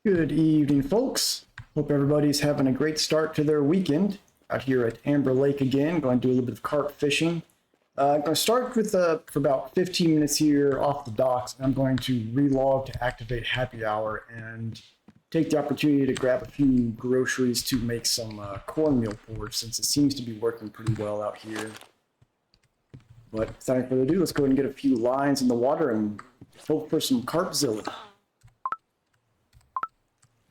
Good evening, folks. Hope everybody's having a great start to their weekend. Out here at Amber Lake again, going to do a little bit of carp fishing. I'm going to start with for about 15 minutes here off the docks, and I'm going to relog to activate happy hour and take the opportunity to grab a few groceries to make some cornmeal porridge, since it seems to be working pretty well out here. But without further ado, let's go ahead and get a few lines in the water and hope for some carpzilla.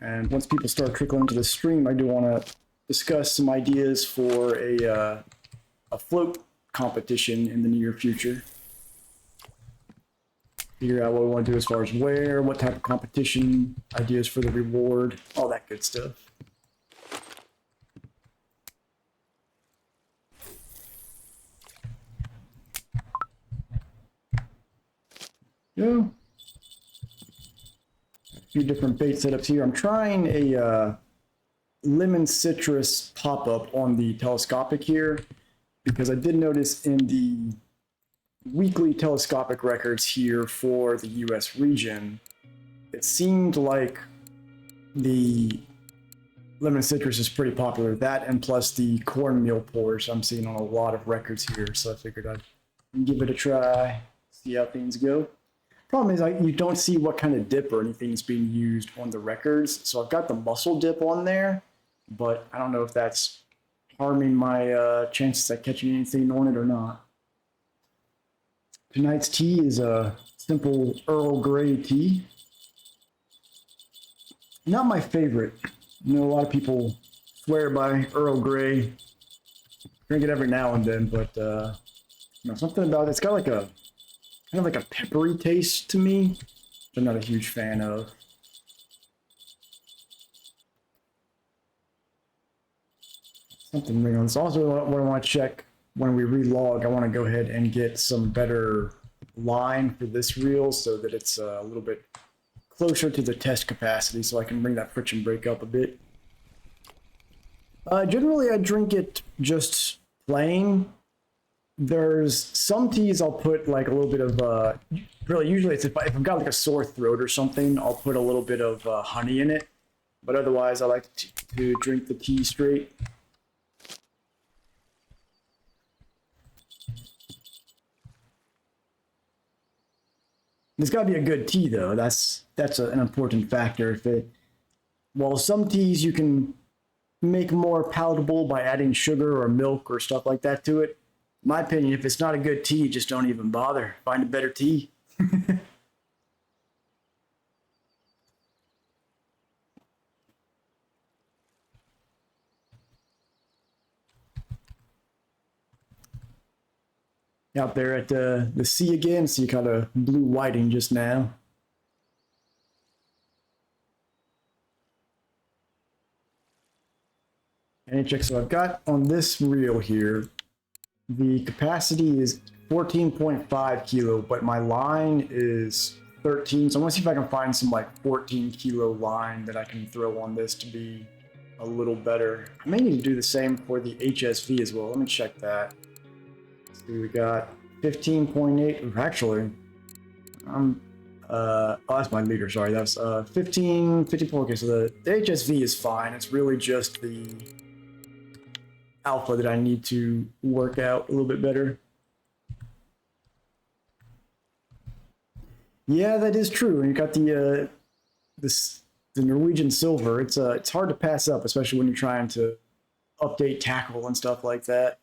And once people start trickling into the stream, I do want to discuss some ideas for a float competition in the near future. Figure out what we want to do as far as where, what type of competition, ideas for the reward, all that good stuff. Yeah. Few different bait setups here. I'm trying a lemon citrus pop-up on the telescopic here because I did notice in the weekly telescopic records here for the US region, it seemed like the lemon citrus is pretty popular. That and plus the cornmeal porridge I'm seeing on a lot of records here, so I figured I'd give it a try, see how things go. Problem is, you don't see what kind of dip or anything is being used on the records. So I've got the mussel dip on there, but I don't know if that's harming my chances at catching anything on it or not. Tonight's tea is a simple Earl Grey tea. Not my favorite. You know, a lot of people swear by Earl Grey. Drink it every now and then, but you know, something about it's got like a kind of like a peppery taste to me, which I'm not a huge fan of. Something ring on this. Also, what I want to check when we relog, I want to go ahead and get some better line for this reel so that it's a little bit closer to the test capacity, so I can bring that friction break up a bit. Generally, I drink it just plain. There's some teas I'll put like a little bit of, really usually it's if I've got like a sore throat or something, I'll put a little bit of honey in it. But otherwise, I like to drink the tea straight. It's got to be a good tea though. That's an important factor. Well, some teas you can make more palatable by adding sugar or milk or stuff like that to it. In my opinion, if it's not a good tea, just don't even bother. Find a better tea. Out there at the sea again, so you kind of blue whiting just now. And check, so I've got on this reel here, the capacity is 14.5 kilo, but my line is 13. So I'm gonna see if I can find some like 14 kilo line that I can throw on this to be a little better. I may need to do the same for the HSV as well. Let me check that. See, we got 15.8. Actually, oh, that's my meter. Sorry, that's 54. Okay, so the HSV is fine. It's really just the alpha that I need to work out a little bit better. Yeah, that is true. And you got the Norwegian silver. It's hard to pass up, especially when you're trying to update tackle and stuff like that.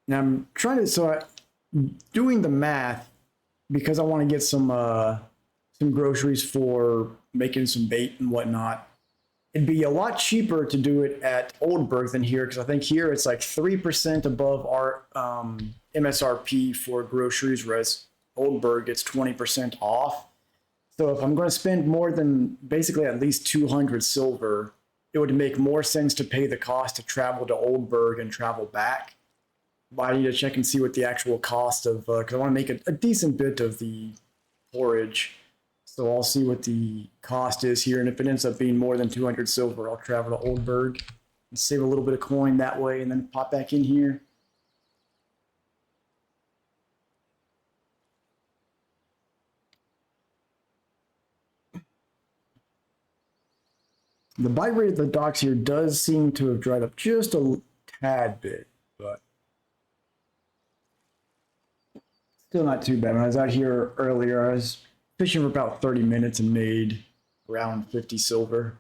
And I'm trying to doing the math because I want to get some groceries for making some bait and whatnot. It'd be a lot cheaper to do it at Oldberg than here, because I think here it's like 3% above our MSRP for groceries, whereas Oldberg gets 20% off. So if I'm going to spend more than basically at least 200 silver, it would make more sense to pay the cost to travel to Oldberg and travel back. But I need to check and see what the actual cost of, because I want to make a decent bit of the porridge. So I'll see what the cost is here, and if it ends up being more than 200 silver, I'll travel to Oldberg and save a little bit of coin that way, and then pop back in here. The bite rate at the docks here does seem to have dried up just a tad bit, but still not too bad. When I was out here earlier, I was fishing for about 30 minutes and made around 50 silver.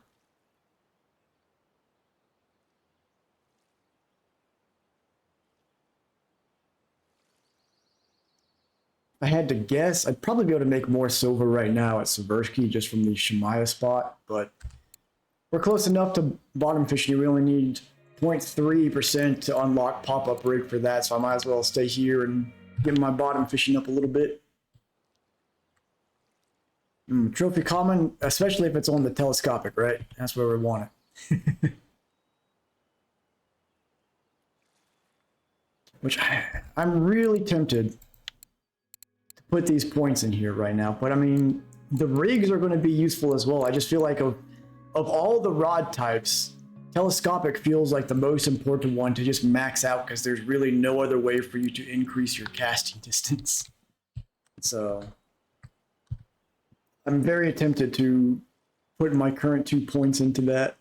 If I had to guess, I'd probably be able to make more silver right now at Seversky just from the Shemaya spot, but we're close enough to bottom fishing. We only need 0.3% to unlock pop-up rig for that, so I might as well stay here and get my bottom fishing up a little bit. Trophy common, especially if it's on the telescopic, right? That's where we want it. Which I'm really tempted to put these points in here right now, but I mean, the rigs are going to be useful as well. I just feel like of all the rod types, telescopic feels like the most important one to just max out because there's really no other way for you to increase your casting distance. So I'm very tempted to put my current 2 points into that.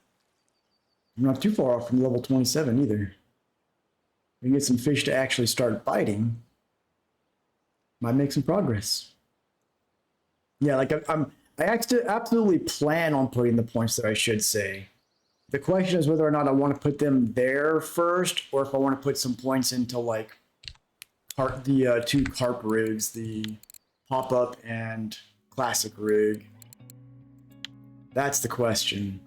I'm not too far off from level 27 either. We get some fish to actually start biting. Might make some progress. Yeah, like I absolutely plan on putting the points there, I should say. The question is whether or not I want to put them there first, or if I want to put some points into like the 2 carp rigs, the pop-up and classic rig. That's the question.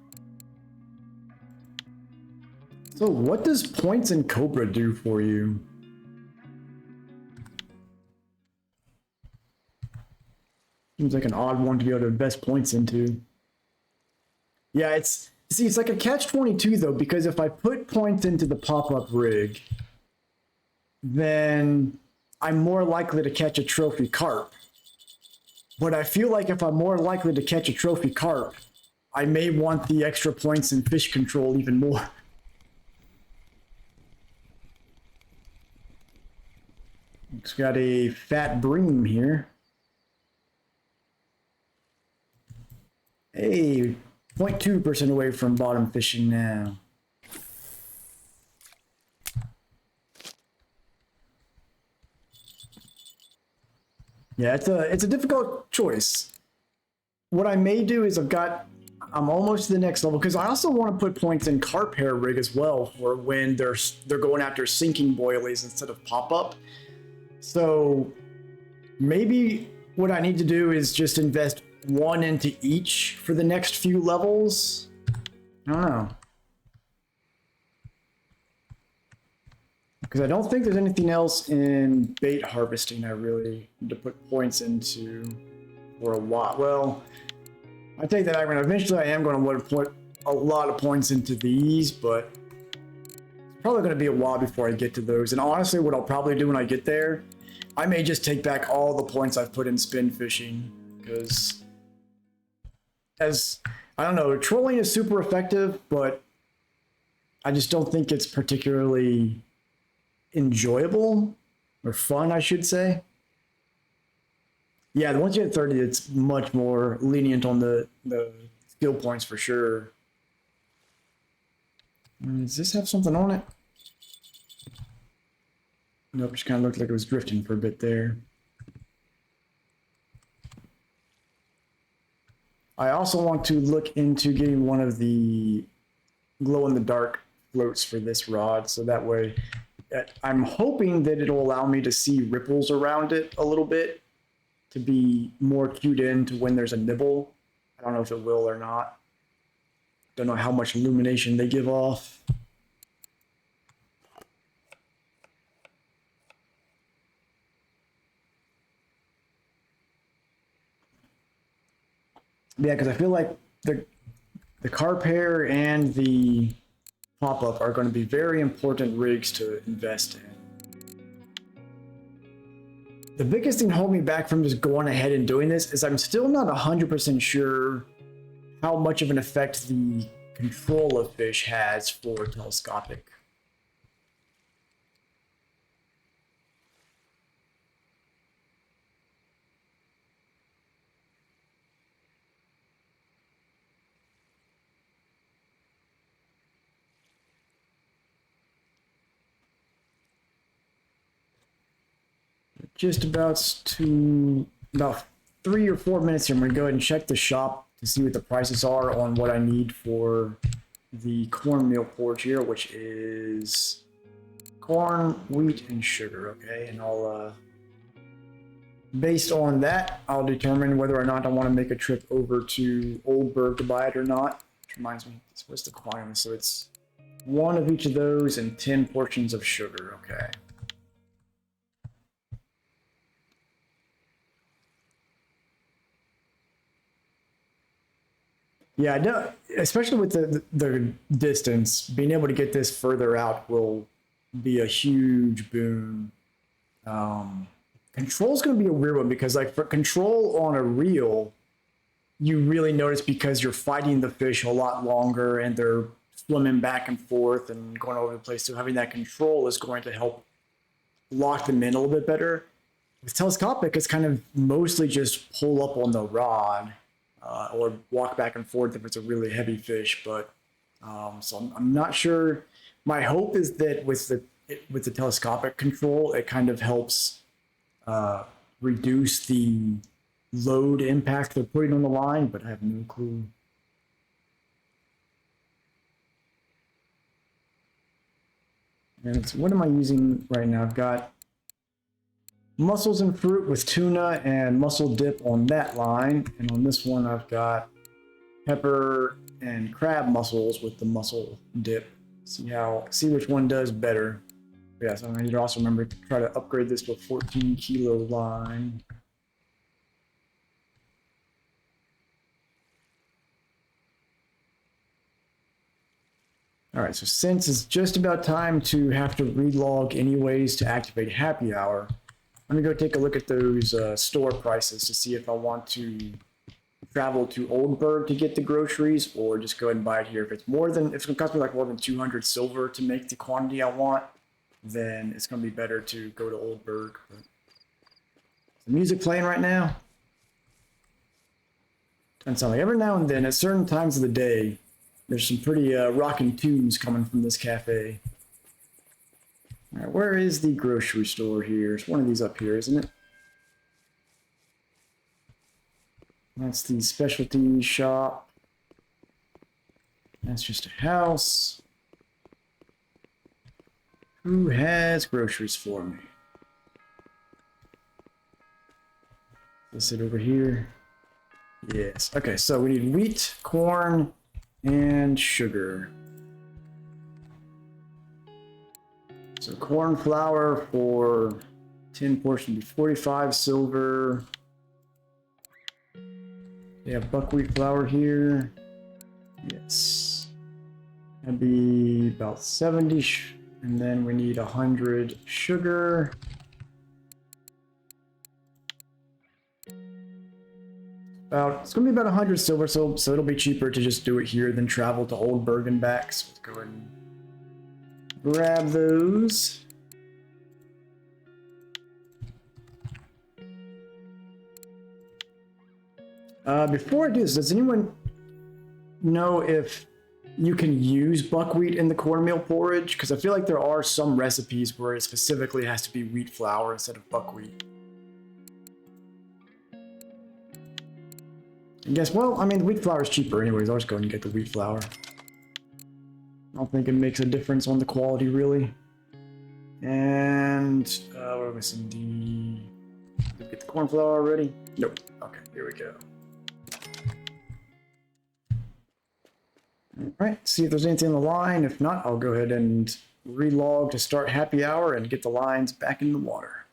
So what does points in Cobra do for you? Seems like an odd one to be able to invest points into. Yeah, it's like a catch-22 though, because if I put points into the pop-up rig, then I'm more likely to catch a trophy carp. But I feel like if I'm more likely to catch a trophy carp, I may want the extra points in fish control even more. It's got a fat bream here. Hey, 0.2% away from bottom fishing now. Yeah, it's a difficult choice. What I may do is I'm almost to the next level because I also want to put points in carp hair rig as well for when they're going after sinking boilies instead of pop-up. So maybe what I need to do is just invest 1 into each for the next few levels. I don't know. Because I don't think there's anything else in bait harvesting I really need to put points into for a while. Well, I take that back. Eventually I am going to want to put a lot of points into these, but it's probably going to be a while before I get to those. And honestly, what I'll probably do when I get there, I may just take back all the points I've put in spin fishing, because I don't know, trolling is super effective, but I just don't think it's particularly enjoyable or fun, I should say. Yeah, once you hit 30, it's much more lenient on the skill points for sure. Does this have something on it? Nope, just kind of looked like it was drifting for a bit there. I also want to look into getting one of the glow-in-the-dark floats for this rod, so that way I'm hoping that it'll allow me to see ripples around it a little bit to be more cued in to when there's a nibble. I don't know if it will or not. Don't know how much illumination they give off. Yeah, because I feel like the carp hair and the pop-up are going to be very important rigs to invest in. The biggest thing holding me back from just going ahead and doing this is I'm still not 100% sure how much of an effect the control of fish has for telescopic. just about 3 or 4 minutes here. I'm gonna go ahead and check the shop to see what the prices are on what I need for the cornmeal porridge here, which is corn, wheat, and sugar. Okay, and I'll based on that, I'll determine whether or not I want to make a trip over to Oldburg to buy it or not. Which reminds me, what's the quantity? So it's 1 of each of those and 10 portions of sugar. Okay. Yeah, no, especially with the distance, being able to get this further out will be a huge boon. Um, Control's going to be a weird one because, like, for control on a reel, you really notice because you're fighting the fish a lot longer and they're swimming back and forth and going over the place. So having that control is going to help lock them in a little bit better. With telescopic, it's kind of mostly just pull up on the rod or walk back and forth if it's a really heavy fish. But so I'm not sure. My hope is that with the telescopic control, it kind of helps reduce the load impact they're putting on the line, but I have no clue. And so what am I using right now? I've got mussels and fruit with tuna and mussel dip on that line. And on this one, I've got pepper and crab mussels with the mussel dip. See which one does better. Yeah, so I need to also remember to try to upgrade this to a 14 kilo line. All right, so since it's just about time to have to relog anyways to activate happy hour, let me go take a look at those store prices to see if I want to travel to Oldburg to get the groceries or just go ahead and buy it here. If it's going to cost me like more than 200 silver to make the quantity I want, then it's going to be better to go to Oldburg. But the music playing right now. And so like every now and then at certain times of the day, there's some pretty rocking tunes coming from this cafe. All right, where is the grocery store here? It's one of these up here, isn't it? That's the specialty shop. That's just a house. Who has groceries for me? Let's sit over here. Yes. Okay, so we need wheat, corn, and sugar. So corn flour for 10 portions, 45 silver. We have buckwheat flour here. Yes. That'd be about 70. And then we need 100 sugar. It's going to be about 100 silver, so it'll be cheaper to just do it here than travel to Oldburg and back. So let's go ahead and grab those. Before I do this, does anyone know if you can use buckwheat in the cornmeal porridge? Because I feel like there are some recipes where it specifically has to be wheat flour instead of buckwheat. I guess, well, I mean, the wheat flour is cheaper anyways. I'll just go ahead and get the wheat flour. I don't think it makes a difference on the quality, really. And, what am I missing? Did we get the corn flour already? Nope. Okay, here we go. All right, see if there's anything on the line. If not, I'll go ahead and relog to start happy hour and get the lines back in the water.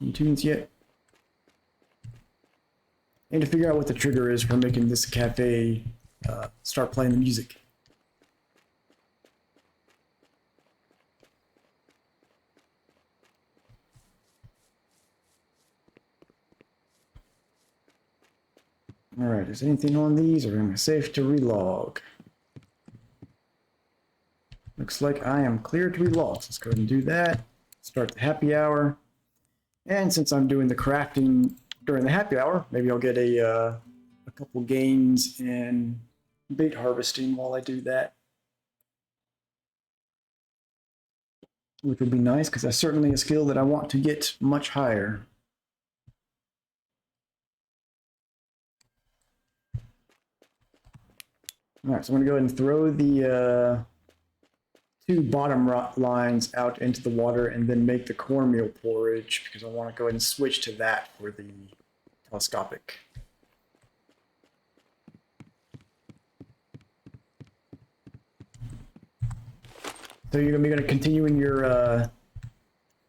Any tunes yet? I need to figure out what the trigger is for making this cafe start playing the music. All right, is anything on these or am I safe to relog? Looks like I am clear to relog. Let's go ahead and do that. Start the happy hour. And since I'm doing the crafting during the happy hour, maybe I'll get a couple gains in bait harvesting while I do that. which would be nice because that's certainly a skill that I want to get much higher. All right, so I'm going to go ahead and throw the two bottom lines out into the water and then make the cornmeal porridge because I want to go ahead and switch to that for the telescopic. So you're going to continue in your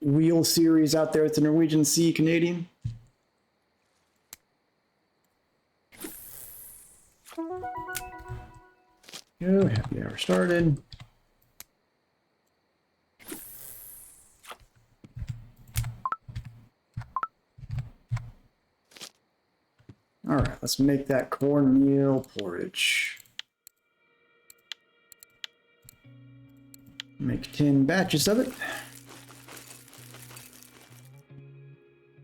wheel series out there at the Norwegian Sea Canadian? Go, happy hour started. All right, let's make that cornmeal porridge. Make 10 batches of it.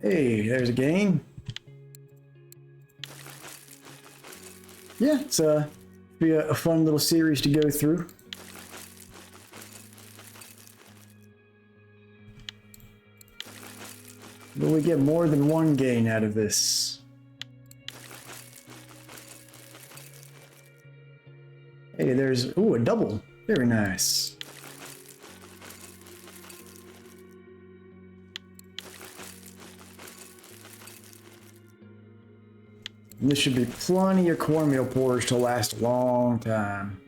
Hey, there's a game. Yeah, it's be a fun little series to go through. Will we get more than one gain out of this? Hey, there's, ooh, a double. Very nice. And this should be plenty of cornmeal porridge to last a long time.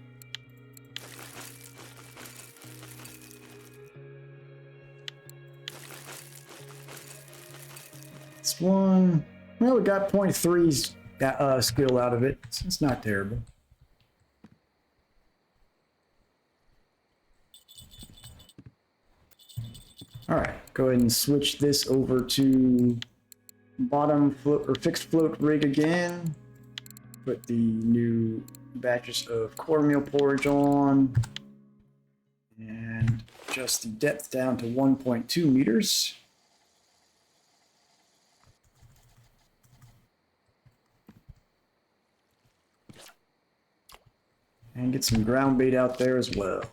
This one, well, we got 0.3's skill out of it. It's not terrible. All right, go ahead and switch this over to bottom float or fixed float rig again. Put the new batches of cornmeal porridge on and adjust the depth down to 1.2 meters. And get some ground bait out there as well.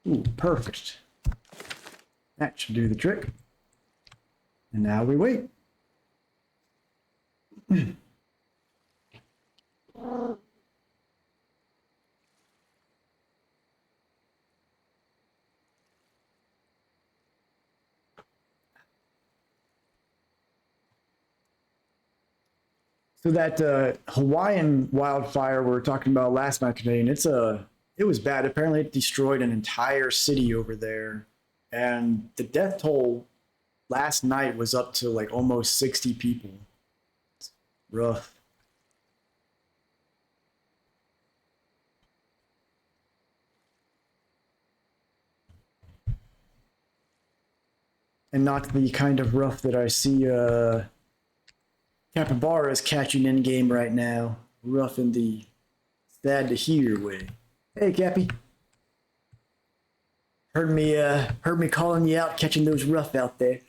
Ooh, perfect. That should do the trick. And now we wait. So that Hawaiian wildfire we were talking about last night today, and it was bad. Apparently it destroyed an entire city over there. And the death toll last night was up to like almost 60 people. It's rough. And not the kind of rough that I see capybaras catching in game right now. Rough in the sad to hear way. Hey, Cappy. Heard me calling you out, catching those rough out there.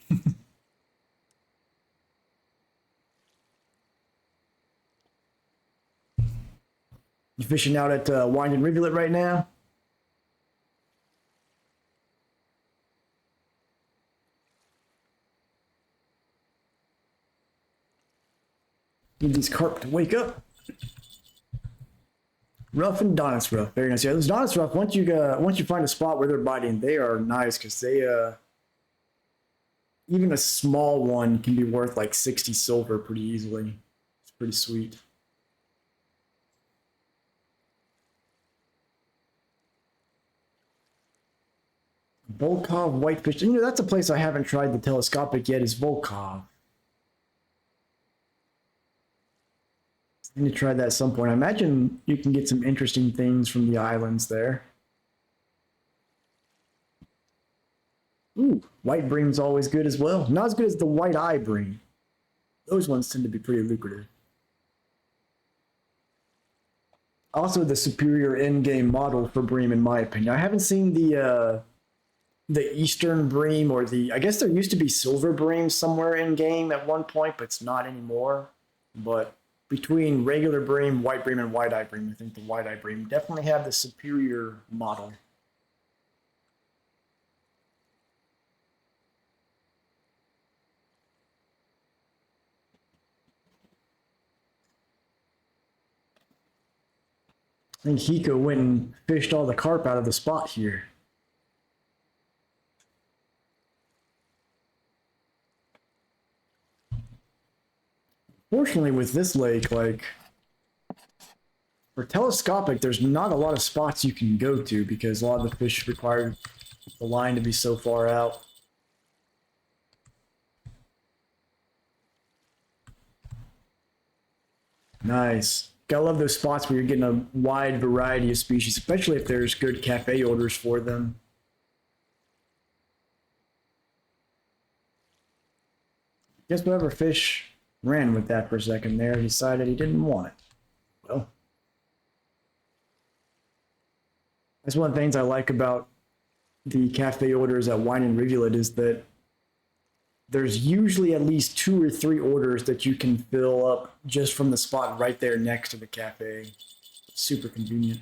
You fishing out at Winding Rivulet right now? Need these carp to wake up. Rough and Donut's rough, very nice. Yeah, those Donut's rough. Once you find a spot where they're biting, they are nice because they even a small one can be worth like 60 silver pretty easily. It's pretty sweet. Volkov whitefish. You know, that's a place I haven't tried the telescopic yet. Is Volkov. I need to try that at some point. I imagine you can get some interesting things from the islands there. Ooh, white bream's always good as well. Not as good as the white eye bream. Those ones tend to be pretty lucrative. Also the superior end-game model for bream, in my opinion. I haven't seen the eastern bream or I guess there used to be silver bream somewhere in game at one point, but it's not anymore. But between regular bream, white bream, and white eye bream. I think the white eye bream definitely have the superior model. I think Hiko went and fished all the carp out of the spot here. Fortunately, with this lake, like, for telescopic, there's not a lot of spots you can go to because a lot of the fish require the line to be so far out. Nice. Gotta love those spots where you're getting a wide variety of species, especially if there's good cafe orders for them. Guess whatever fish ran with that for a second there decided he didn't want it. Well, that's one of the things I like about the cafe orders at Wine and Rivulet is that there's usually at least 2 or 3 orders that you can fill up just from the spot right there next to the cafe. Super convenient.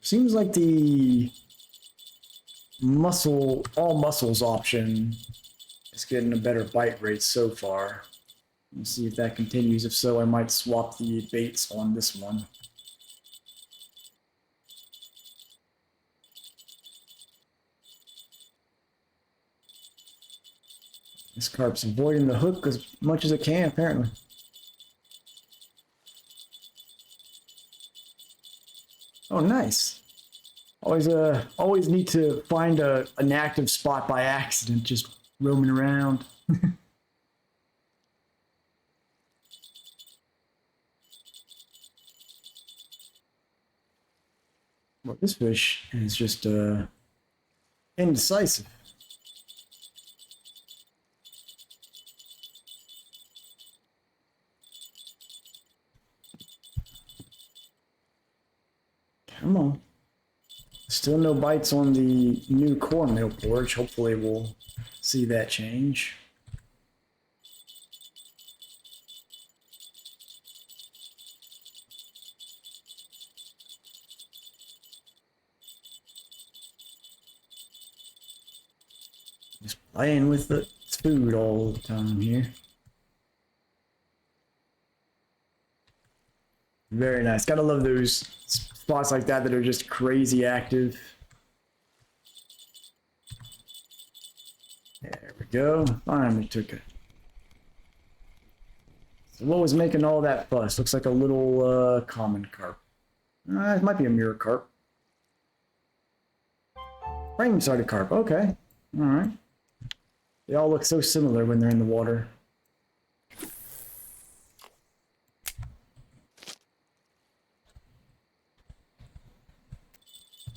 Seems like the all mussels option is getting a better bite rate so far. Let's see if that continues. If so, I might swap the baits on this one. This carp's avoiding the hook as much as it can, apparently. Oh, nice. Always need to find an active spot by accident, just roaming around. Well, this fish is just indecisive. Come on. Still no bites on the new cornmeal porch. Hopefully we'll see that change. Just playing with the food all the time here. Very nice. Gotta love those spots like that are just crazy active. There we go. Finally took it. So what was making all that fuss? Looks like a little common carp. It might be a mirror carp. Frame-sided carp. Okay. All right. They all look so similar when they're in the water.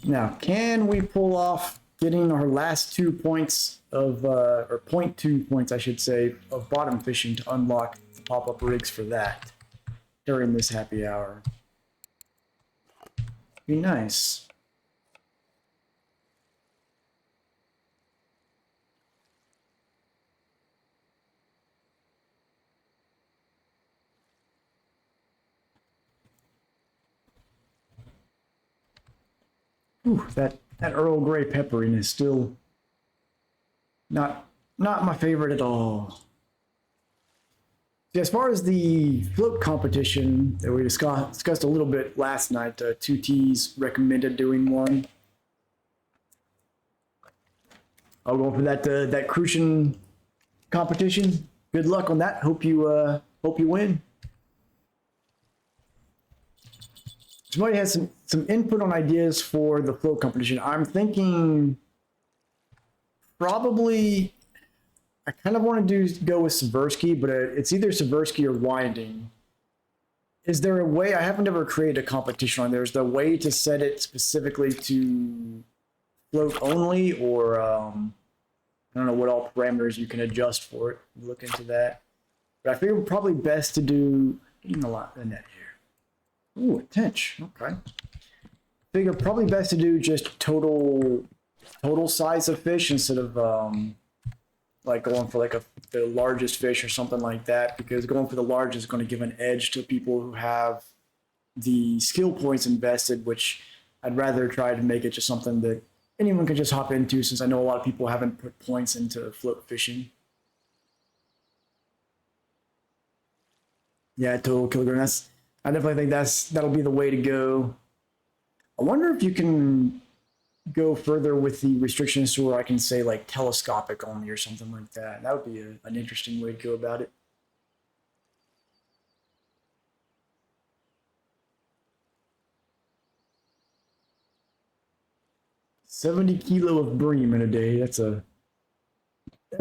Now, can we pull off getting our last 2 points of, or 0.2 points, I should say, of bottom fishing to unlock the pop-up rigs for that during this happy hour? Be nice. Ooh, that Earl Grey peppering is still not my favorite at all. See, as far as the float competition that we discussed a little bit last night, 2T's recommended doing one. I'll go for that crucian competition. Good luck on that. Hope you win. Somebody has some input on ideas for the float competition. I'm thinking probably I kind of want to go with Seversky, but it's either Seversky or Winding. Is there a way? I haven't ever created a competition on there. Is there a way to set it specifically to float only, or I don't know what all parameters you can adjust for it. Look into that. But I figure probably best to do getting a lot in net here. Ooh, a tench. Okay. Figure probably best to do just total size of fish instead of like going for like the largest fish or something like that, because going for the large is going to give an edge to people who have the skill points invested, which I'd rather try to make it just something that anyone can just hop into, since I know a lot of people haven't put points into float fishing. Yeah, total kilogram. I definitely think that'll be the way to go. I wonder if you can go further with the restrictions to where I can say like telescopic only or something like that. That would be an interesting way to go about it. 70 kilo of bream in a day. That's a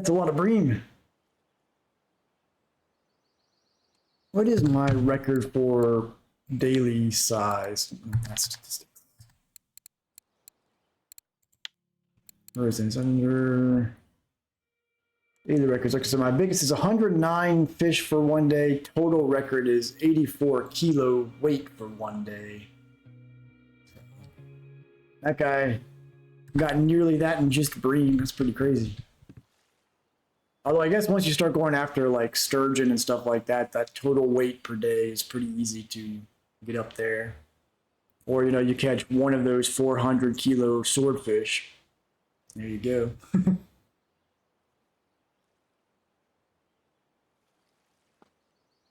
lot of bream. What is my record for daily size? That's statistics. Where is this? Under daily records. Okay, so my biggest is 109 fish for one day. Total record is 84 kilo weight for one day. That guy got nearly that in just bream. That's pretty crazy. Although I guess once you start going after like sturgeon and stuff like that, that total weight per day is pretty easy to get up there. Or, you catch one of those 400 kilo swordfish. There you go.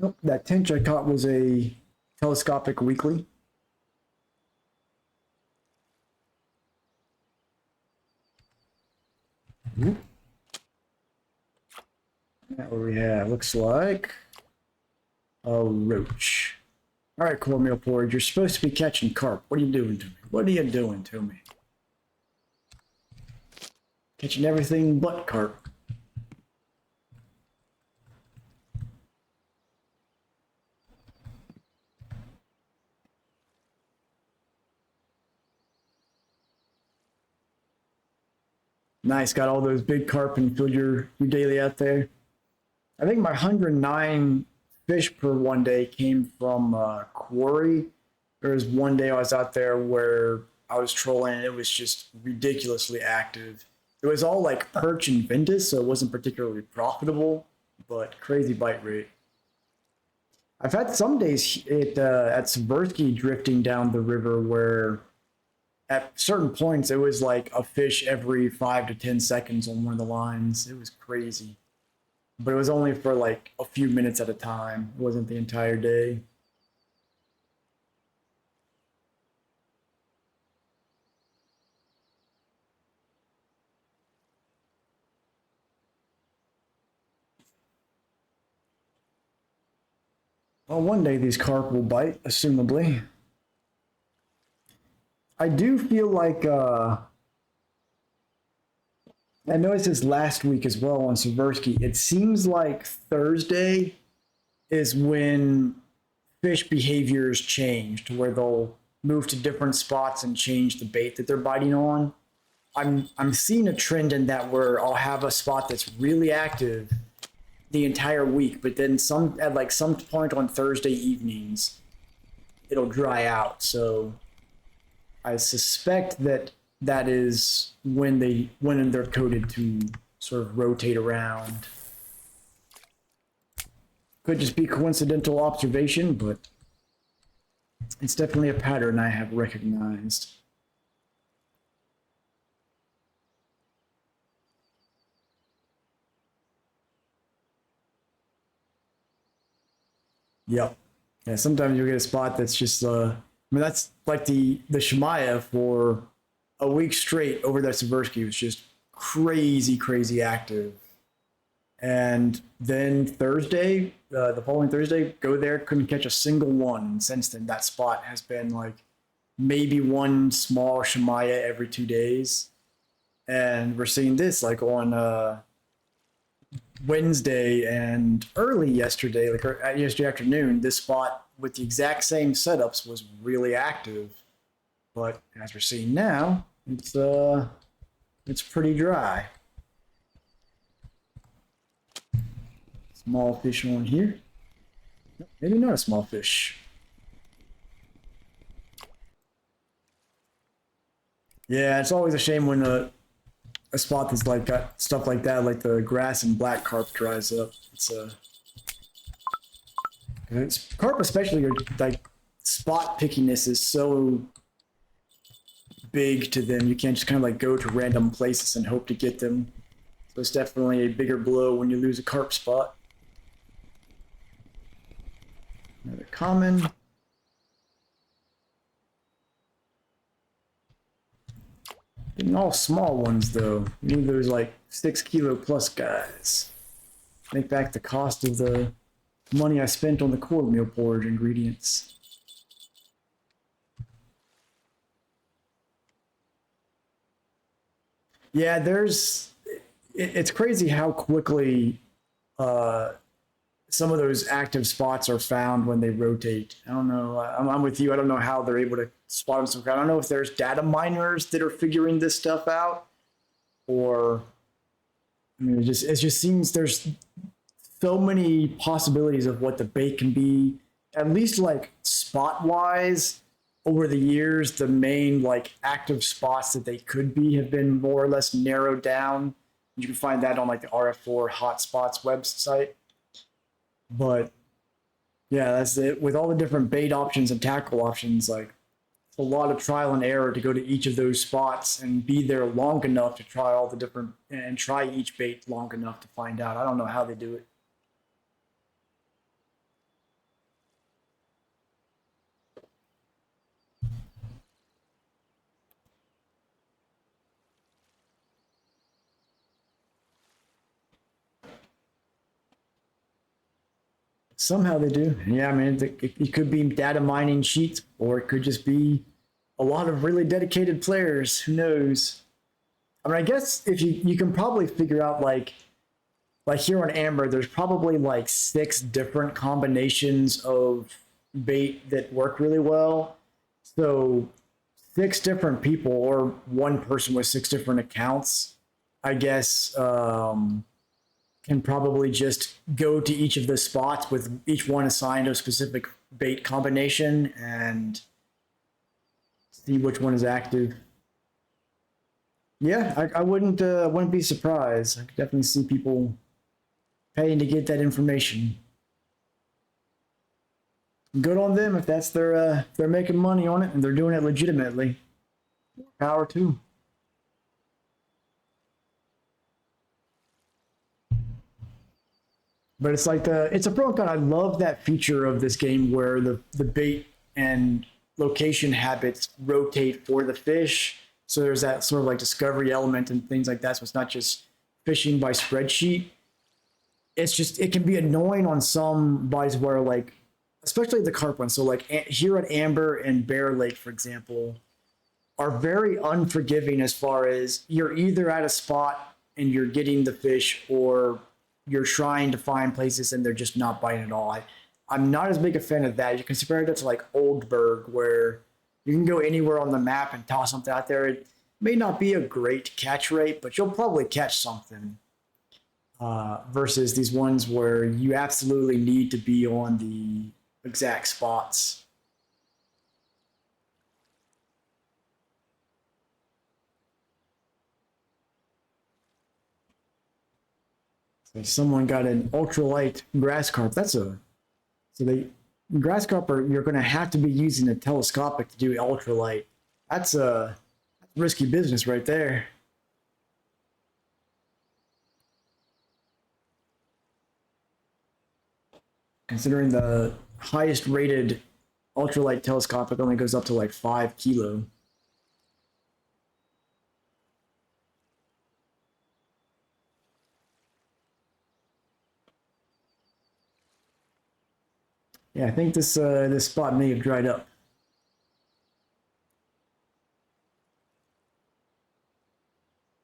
Nope, that tench I caught was a telescopic weekly. What we have looks like a roach. All right, cornmeal porridge, you're supposed to be catching carp. What are you doing to me? What are you doing to me? Catching everything but carp. Nice, got all those big carp and filled your daily out there. I think my 109 fish per one day came from quarry. There was one day I was out there where I was trolling and it was just ridiculously active. It was all like perch and ventus, so it wasn't particularly profitable, but crazy bite rate. I've had some days at Seversky drifting down the river where at certain points it was like a fish every 5 to 10 seconds on one of the lines. It was crazy, but it was only for like a few minutes at a time. It wasn't the entire day. Well, one day these carp will bite, assumably. I do feel like I noticed this last week as well on Seversky. It seems like Thursday is when fish behaviors change to where they'll move to different spots and change the bait that they're biting on. I'm seeing a trend in that where I'll have a spot that's really active the entire week, but then some point on Thursday evenings, it'll dry out. So I suspect that is when they're coded to sort of rotate around. Could just be coincidental observation, but it's definitely a pattern I have recognized. Yep. Yeah, sometimes you'll get a spot that's just that's like the Shemaya for a week straight over that Seversky was just crazy active. And then Thursday, the following Thursday, go there, couldn't catch a single one. And since then, that spot has been like maybe one small Shemaya every 2 days. And we're seeing this like on Wednesday and early yesterday, like yesterday afternoon, this spot with the exact same setups was really active. But as we're seeing now, it's pretty dry. Small fish on here. Maybe not a small fish. Yeah, it's always a shame when a spot that's like got stuff like that, like the grass and black carp dries up. It's carp especially like spot pickiness is so big to them. You can't just kind of like go to random places and hope to get them. So it's definitely a bigger blow when you lose a carp spot. Another common. Getting all small ones though. You need those like 6 kilo plus guys. Make back the cost of the money I spent on the cornmeal porridge ingredients. Yeah, it's crazy how quickly uh, some of those active spots are found when they rotate. I don't know. I'm with you. I don't know how they're able to spot them so quick. I don't know if there's data miners that are figuring this stuff out, or I mean, it just seems there's so many possibilities of what the bait can be. At least like spot wise, over the years, the main like active spots that they could be have been more or less narrowed down. You can find that on like the RF4 hotspots website. But yeah, that's it. With all the different bait options and tackle options, like it's a lot of trial and error to go to each of those spots and be there long enough to try all the different and try each bait long enough to find out. I don't know how they do it. Somehow they do. Yeah, I mean, it could be data mining sheets, or it could just be a lot of really dedicated players. Who knows? I mean, I guess if you can probably figure out like here on Amber, there's probably like 6 different combinations of bait that work really well. So 6 different people or one person with 6 different accounts, I guess, can probably just go to each of the spots with each one assigned a specific bait combination and see which one is active. Yeah, I wouldn't be surprised. I could definitely see people paying to get that information. Good on them if that's their if they're making money on it and they're doing it legitimately. Power to. But it's like it's a pro and con. I love that feature of this game where the bait and location habits rotate for the fish. So there's that sort of like discovery element and things like that. So it's not just fishing by spreadsheet. It's just it can be annoying on some bodies where like, especially the carp one. So like here at Amber and Bear Lake, for example, are very unforgiving as far as you're either at a spot and you're getting the fish, or you're trying to find places and they're just not biting at all. I'm not as big a fan of that. You can compare that to like Oldberg, where you can go anywhere on the map and toss something out there. It may not be a great catch rate, but you'll probably catch something. Versus these ones where you absolutely need to be on the exact spots. So someone got an ultralight grass carp. So they grass carp are you're going to have to be using a telescopic to do ultralight. That's a risky business right there. Considering the highest rated ultralight telescopic only goes up to like 5 kilo. Yeah, I think this spot may have dried up.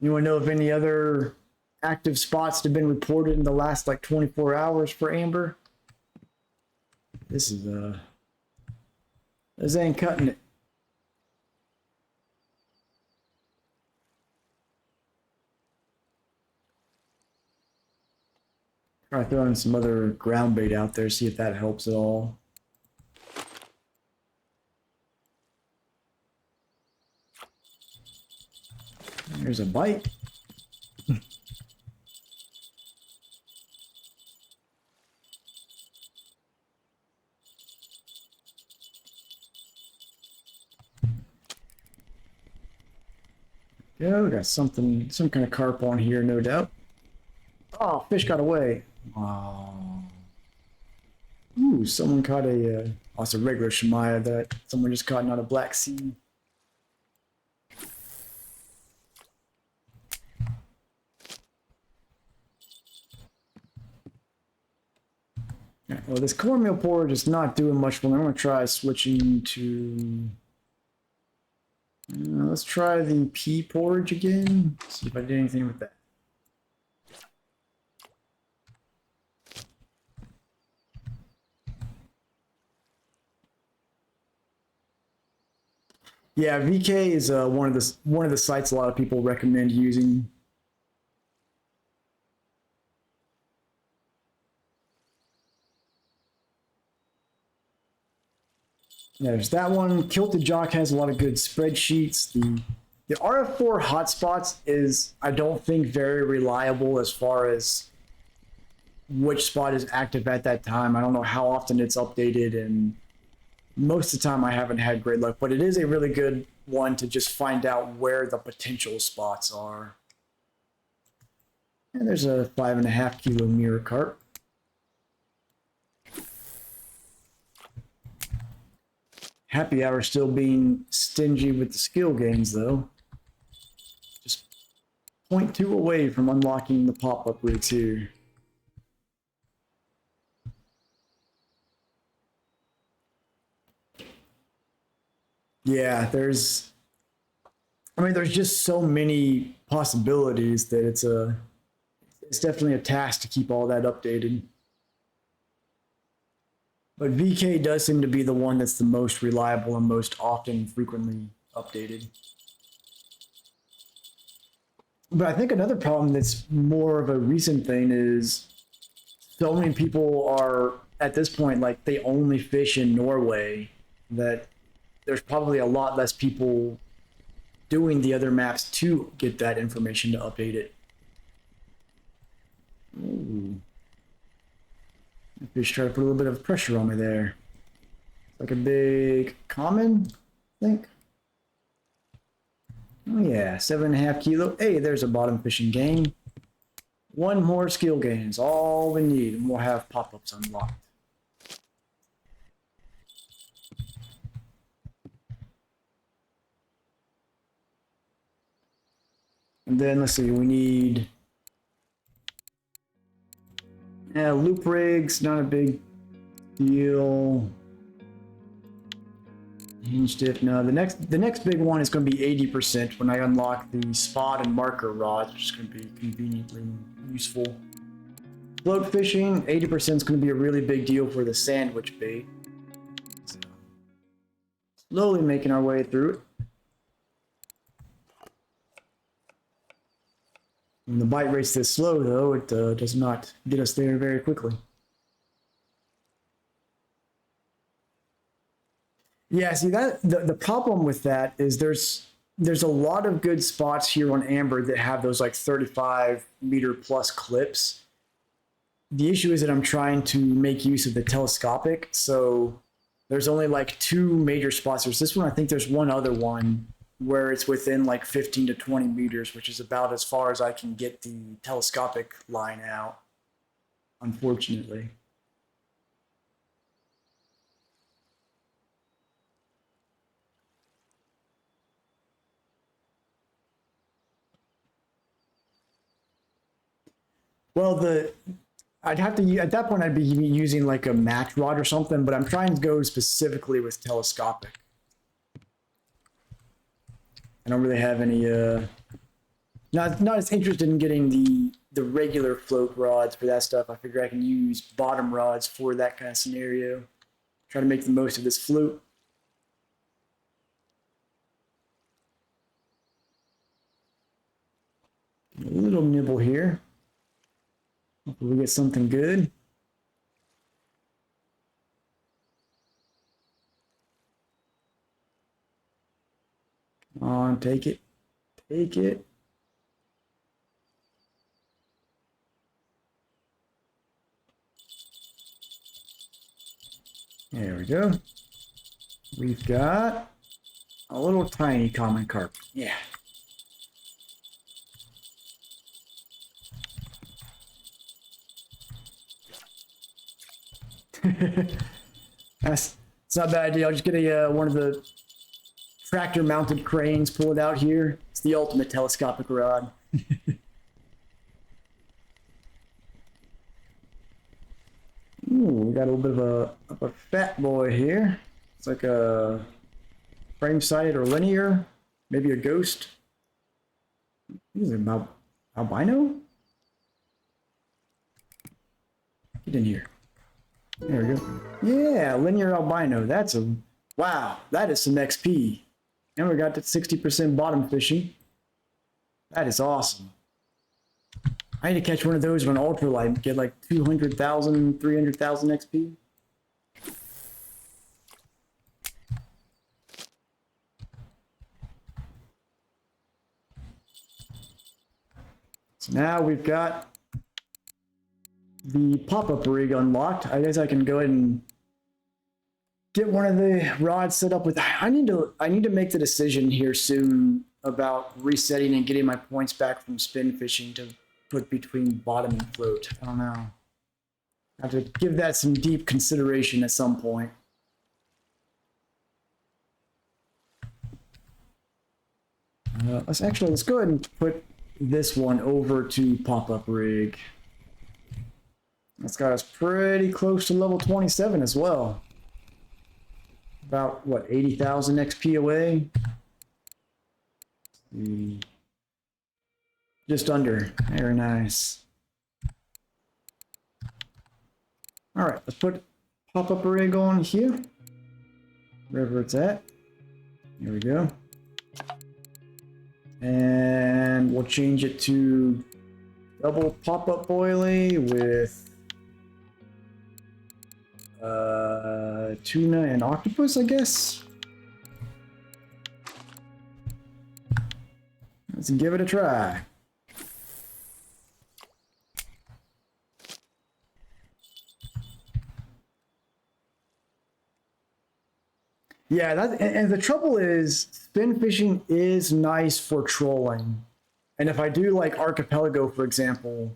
You want to know if any other active spots have been reported in the last like 24 hours for Amber? This is this ain't cutting it. Try throwing some other ground bait out there, see if that helps at all. There's a bite. Yeah, we got something, some kind of carp on here, no doubt. Oh, fish got away. Oh. Ooh, someone caught a, oh, it's a regular Shemaya that someone just caught, not a black sea. Yeah, well, this cornmeal porridge is not doing much for me. I'm going to try switching to... let's try the pea porridge again. See if I did anything with that. Yeah, VK is one of the sites a lot of people recommend using. Yeah, there's that one. Kilted Jock has a lot of good spreadsheets. The RF4 hotspots is, I don't think, very reliable as far as which spot is active at that time. I don't know how often it's updated, and most of the time I haven't had great luck, but it is a really good one to just find out where the potential spots are. And there's a 5.5 kilo mirror carp. Happy hour still being stingy with the skill gains though. Just 0.2 away from unlocking the pop-up rigs here. Yeah, there's just so many possibilities that it's definitely a task to keep all that updated. But VK does seem to be the one that's the most reliable and most often frequently updated. But I think another problem that's more of a recent thing is so many people are at this point like they only fish in Norway that there's probably a lot less people doing the other maps to get that information to update it. Ooh. Fish try to put a little bit of pressure on me there. Like a big common, I think. Oh yeah, 7.5 kilo. Hey, there's a bottom fishing gain. One more skill gain is all we need, and we'll have pop-ups unlocked. And then let's see, we need loop rigs, not a big deal. Hinge dip. No, the next big one is going to be 80% when I unlock the spot and marker rods, which is going to be conveniently useful. Float fishing, 80% is going to be a really big deal for the sandwich bait. So, slowly making our way through it. When the bite rate's this slow, though, it does not get us there very quickly. Yeah, see that the problem with that is there's a lot of good spots here on Amber that have those like 35-meter plus clips. The issue is that I'm trying to make use of the telescopic, so there's only like 2 major spots. There's this one, I think there's one other one where it's within like 15 to 20 meters, which is about as far as I can get the telescopic line out, unfortunately. Well, I'd have to, at that point, I'd be using like a max rod or something, but I'm trying to go specifically with telescopic. I don't really have any, not as interested in getting the regular float rods for that stuff. I figure I can use bottom rods for that kind of scenario. Try to make the most of this float. A little nibble here. Hopefully we get something good. Come on, take it. Take it. There we go. We've got a little tiny common carp. Yeah. It's not a bad idea. I'll just get a one of the tractor-mounted cranes, pull it out here. It's the ultimate telescopic rod. Ooh, we got a little bit of a fat boy here. It's like a frame-sided or linear, maybe a ghost. What is it, albino? Get in here. There we go. Yeah, linear albino. That's a wow. That is some XP. And we got that 60% bottom fishing. That is awesome. I need to catch one of those on ultralight and get like 200,000, 300,000 XP. So now we've got the pop-up rig unlocked. I guess I can go ahead and get one of the rods set up with. I need to make the decision here soon about resetting and getting my points back from spin fishing to put between bottom and float. I don't know. I have to give that some deep consideration at some point. Let's go ahead and put this one over to pop-up rig. That's got us pretty close to level 27 as well. About what, 80,000 XP away? Just under. Very nice. All right, let's put pop-up rig on here. Wherever it's at. Here we go. And we'll change it to double pop-up boilie with tuna and octopus, I guess. Let's give it a try. Yeah, and the trouble is, spin fishing is nice for trolling. And if I do like archipelago, for example,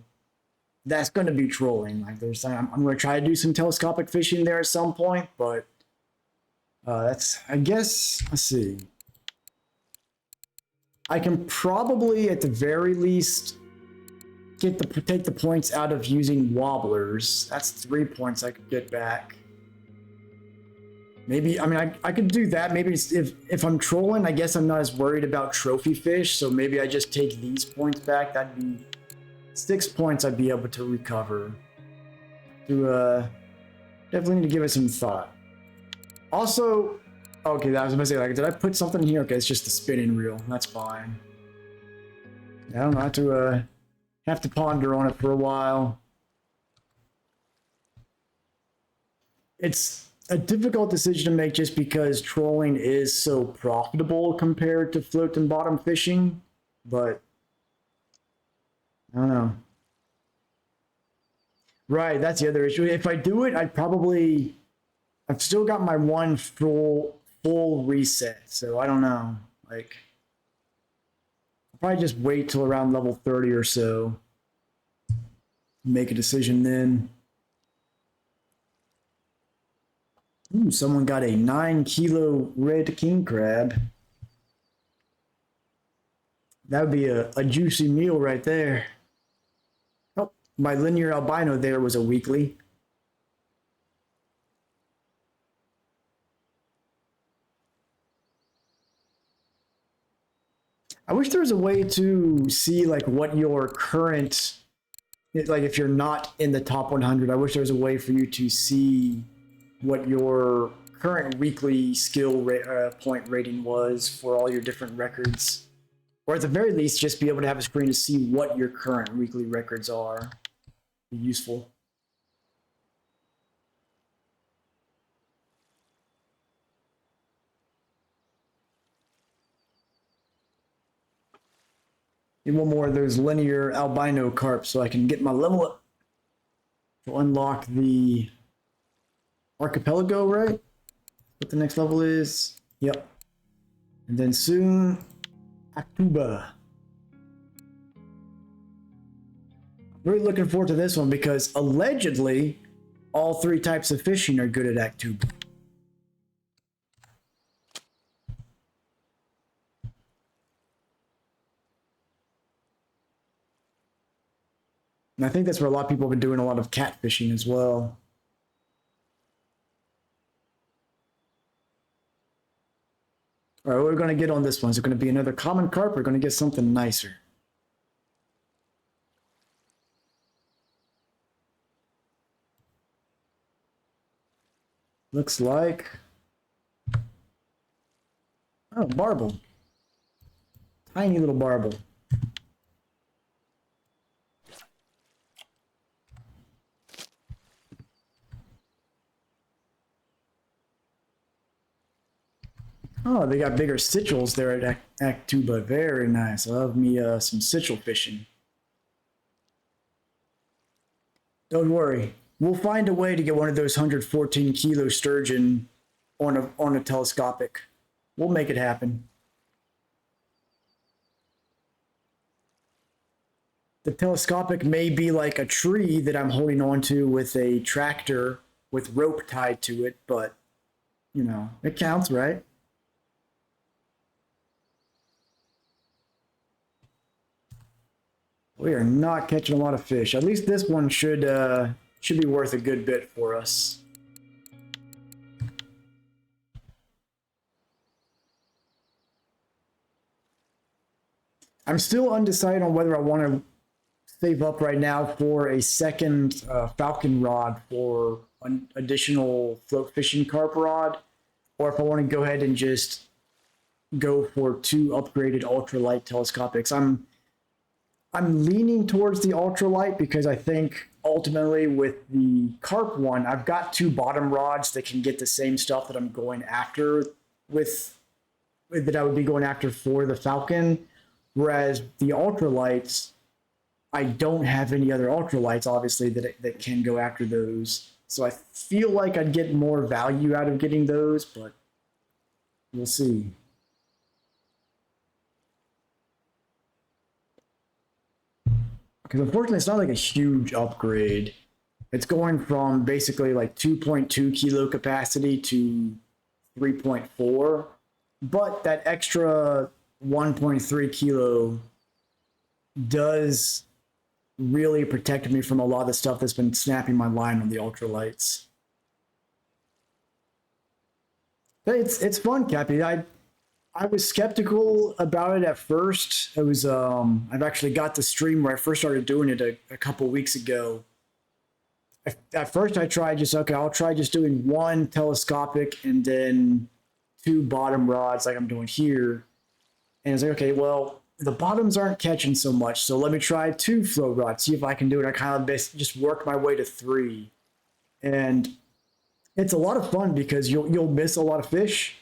that's going to be trolling. Like I'm going to try to do some telescopic fishing there at some point, but that's, I guess, let's see. I can probably, at the very least, take the points out of using wobblers. That's 3 points I could get back. Maybe, I mean, I could do that. Maybe if I'm trolling, I guess I'm not as worried about trophy fish, so maybe I just take these points back. That'd be 6 points I'd be able to recover. Definitely need to give it some thought. Also, okay, I was gonna say, like, did I put something in here? Okay, it's just the spinning reel. That's fine. I don't know, have to ponder on it for a while. It's a difficult decision to make just because trolling is so profitable compared to float and bottom fishing, but I don't know. Right, that's the other issue. If I do it, I've still got my one full reset, so I don't know. Like, I'll probably just wait till around level 30 or so. Make a decision then. Ooh, someone got a 9-kilo red king crab. That would be a juicy meal right there. Oh, my linear albino there was a weekly. I wish there was a way to see like what your current, like if you're not in the top 100, I wish there was a way for you to see what your current weekly skill point rating was for all your different records. Or at the very least, just be able to have a screen to see what your current weekly records are. Be useful. Need one more of those linear albino carp so I can get my level up to unlock the archipelago, right? What the next level is? Yep. And then soon, Atuba. I'm really looking forward to this one because allegedly all three types of fishing are good at act two. And I think that's where a lot of people have been doing a lot of catfishing as well. All right, what are we going to get on this one? Is it going to be another common carp or are we going to get something nicer? Looks like, oh, barbel. Tiny little barbel. Oh, they got bigger sitchels there at Act 2, but very nice. I love me some sitchel fishing. Don't worry. We'll find a way to get one of those 114 kilo sturgeon on a telescopic. We'll make it happen. The telescopic may be like a tree that I'm holding onto with a tractor with rope tied to it, but you know, it counts, right? We are not catching a lot of fish. At least this one should be worth a good bit for us. I'm still undecided on whether I want to save up right now for a second falcon rod for an additional float fishing carp rod, or if I want to go ahead and just go for two upgraded ultralight telescopics. I'm leaning towards the ultralight because I think ultimately with the carp one, I've got two bottom rods that can get the same stuff that I'm going after with that I would be going after for the falcon. Whereas the ultralights, I don't have any other ultralights, obviously, that can go after those. So I feel like I'd get more value out of getting those, but we'll see. Because unfortunately, it's not like a huge upgrade. It's going from basically like 2.2 kilo capacity to 3.4, but that extra 1.3 kilo does really protect me from a lot of the stuff that's been snapping my line on the ultralights. But it's fun, Cappy. I was skeptical about it at first. It was I've actually got the stream where I first started doing it a couple weeks ago. At first I tried just okay, I'll try just doing one telescopic and then two bottom rods like I'm doing here. And it's like, okay, well, the bottoms aren't catching so much, so let me try two float rods, see if I can do it. I kind of just work my way to three. And it's a lot of fun because you'll miss a lot of fish,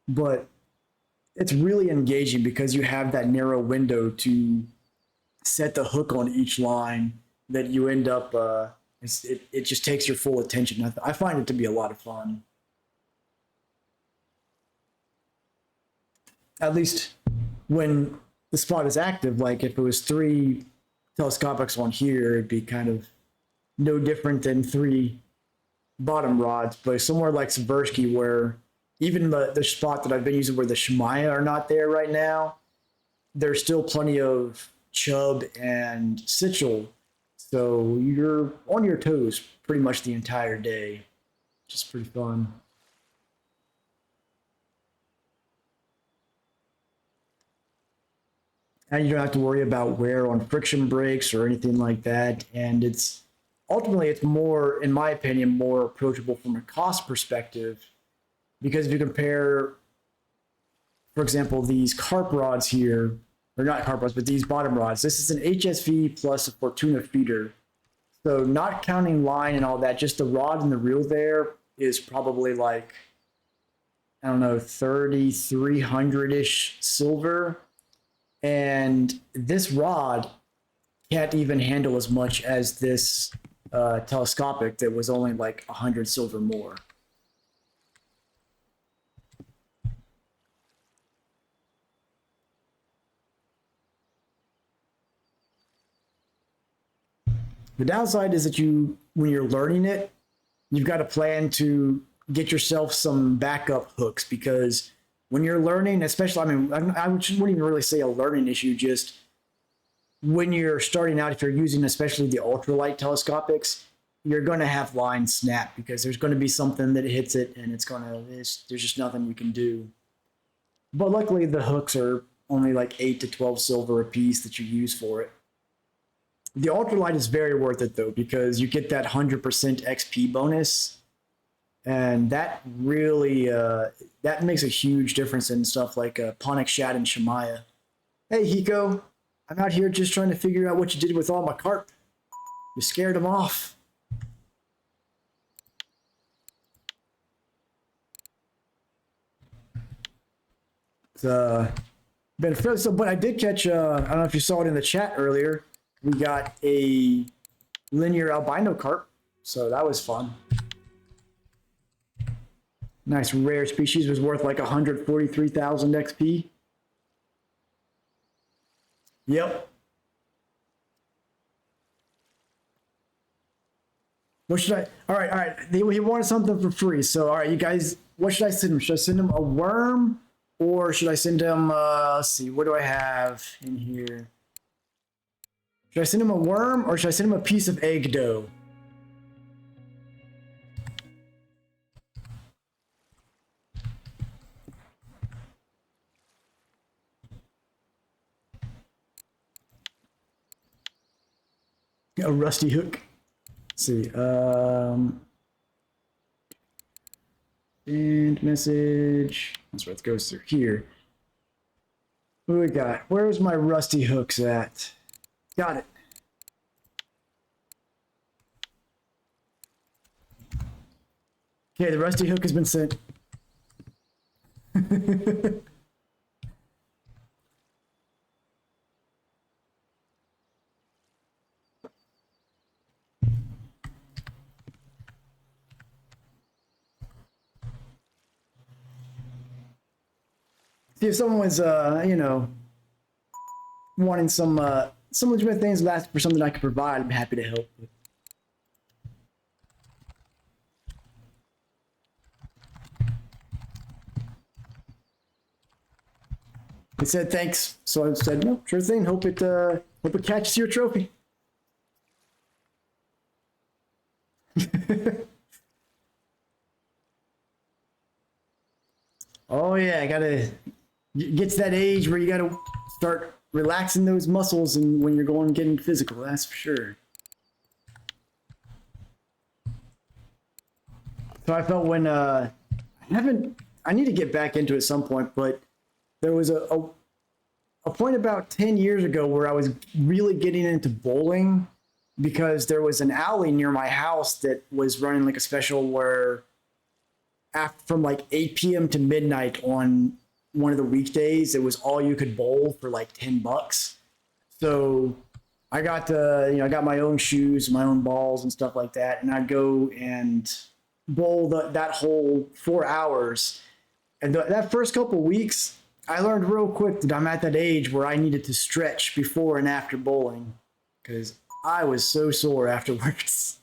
but it's really engaging because you have that narrow window to set the hook on each line that you end up it just takes your full attention. I find it to be a lot of fun. At least when the spot is active, like if it was three telescopics on here, it'd be kind of no different than three bottom rods. But somewhere like Seversky, where even the spot that I've been using where the Shemaya are not there right now, there's still plenty of chub and sitchel. So you're on your toes pretty much the entire day. Just pretty fun. And you don't have to worry about wear on friction brakes or anything like that. And it's ultimately, it's more, in my opinion, more approachable from a cost perspective. Because if you compare, for example, these carp rods here, or not carp rods, but these bottom rods, this is an HSV plus a Fortuna feeder. So not counting line and all that, just the rod and the reel there is probably like, I don't know, 3,300-ish silver. And this rod can't even handle as much as this telescopic that was only like 100 silver more. The downside is that when you're learning it, you've got to plan to get yourself some backup hooks because when you're learning, especially, I mean, I wouldn't even really say a learning issue, just when you're starting out, if you're using especially the ultralight telescopics, you're going to have lines snap because there's going to be something that hits it and there's just nothing you can do. But luckily, the hooks are only like 8 to 12 silver a piece that you use for it. The ultralight is very worth it though because you get that 100% XP bonus, and that really that makes a huge difference in stuff like Ponic Shad and Shemaya. Hey Hiko, I'm out here just trying to figure out what you did with all my carp. You scared them off. Been so, but I did catch. I don't know if you saw it in the chat earlier. We got a linear albino carp, so that was fun. Nice rare species, was worth like 143,000 XP. Yep. What should I? All right. He wanted something for free, so all right, you guys. What should I send him? Should I send him a worm, or should I send him? Let's see. What do I have in here? Should I send him a worm, or should I send him a piece of egg dough? A rusty hook. Let's see. Send message. That's what it goes through here. What do we got? Where's my rusty hooks at? Got it. Okay, the rusty hook has been sent. See if someone was, wanting some legitimate things last for something I could provide, I'm happy to help. He said thanks, so I said no, sure thing. Hope it catches your trophy. Oh yeah, I gotta get to that age where you gotta start relaxing those muscles, and when you're going getting physical, that's for sure. So I felt when I need to get back into it at some point, but there was a point about 10 years ago where I was really getting into bowling because there was an alley near my house that was running like a special where from like 8 p.m. to midnight on one of the weekdays, it was all you could bowl for like $10. So I got I got my own shoes, my own balls and stuff like that. And I'd go and bowl that whole 4 hours. And that first couple weeks, I learned real quick that I'm at that age where I needed to stretch before and after bowling because I was so sore afterwards.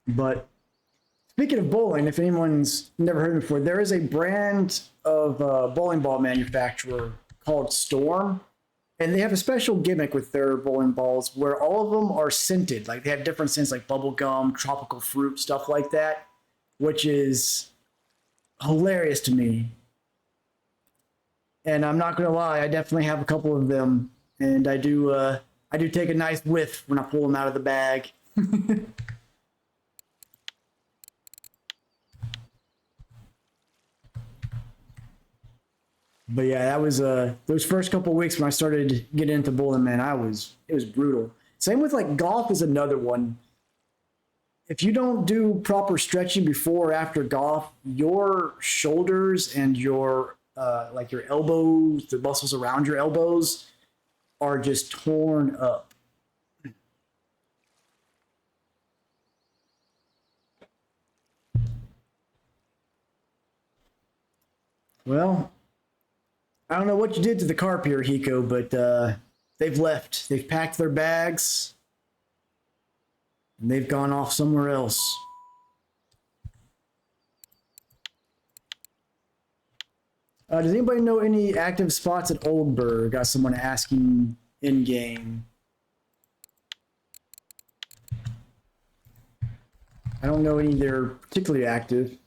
But speaking of bowling, if anyone's never heard of it before, there is a brand of bowling ball manufacturer called Storm. And they have a special gimmick with their bowling balls where all of them are scented. Like they have different scents like bubble gum, tropical fruit, stuff like that, which is hilarious to me. And I'm not gonna lie, I definitely have a couple of them, and I do take a nice whiff when I pull them out of the bag. But yeah, that was those first couple of weeks when I started getting into bowling, man, it was brutal. Same with like golf is another one. If you don't do proper stretching before or after golf, your shoulders and your like your elbows, the muscles around your elbows are just torn up. Well, I don't know what you did to the carp here, Hiko, but they've left. They've packed their bags and they've gone off somewhere else. Does anybody know any active spots at Oldburg? Got someone asking in game. I don't know any that are particularly active.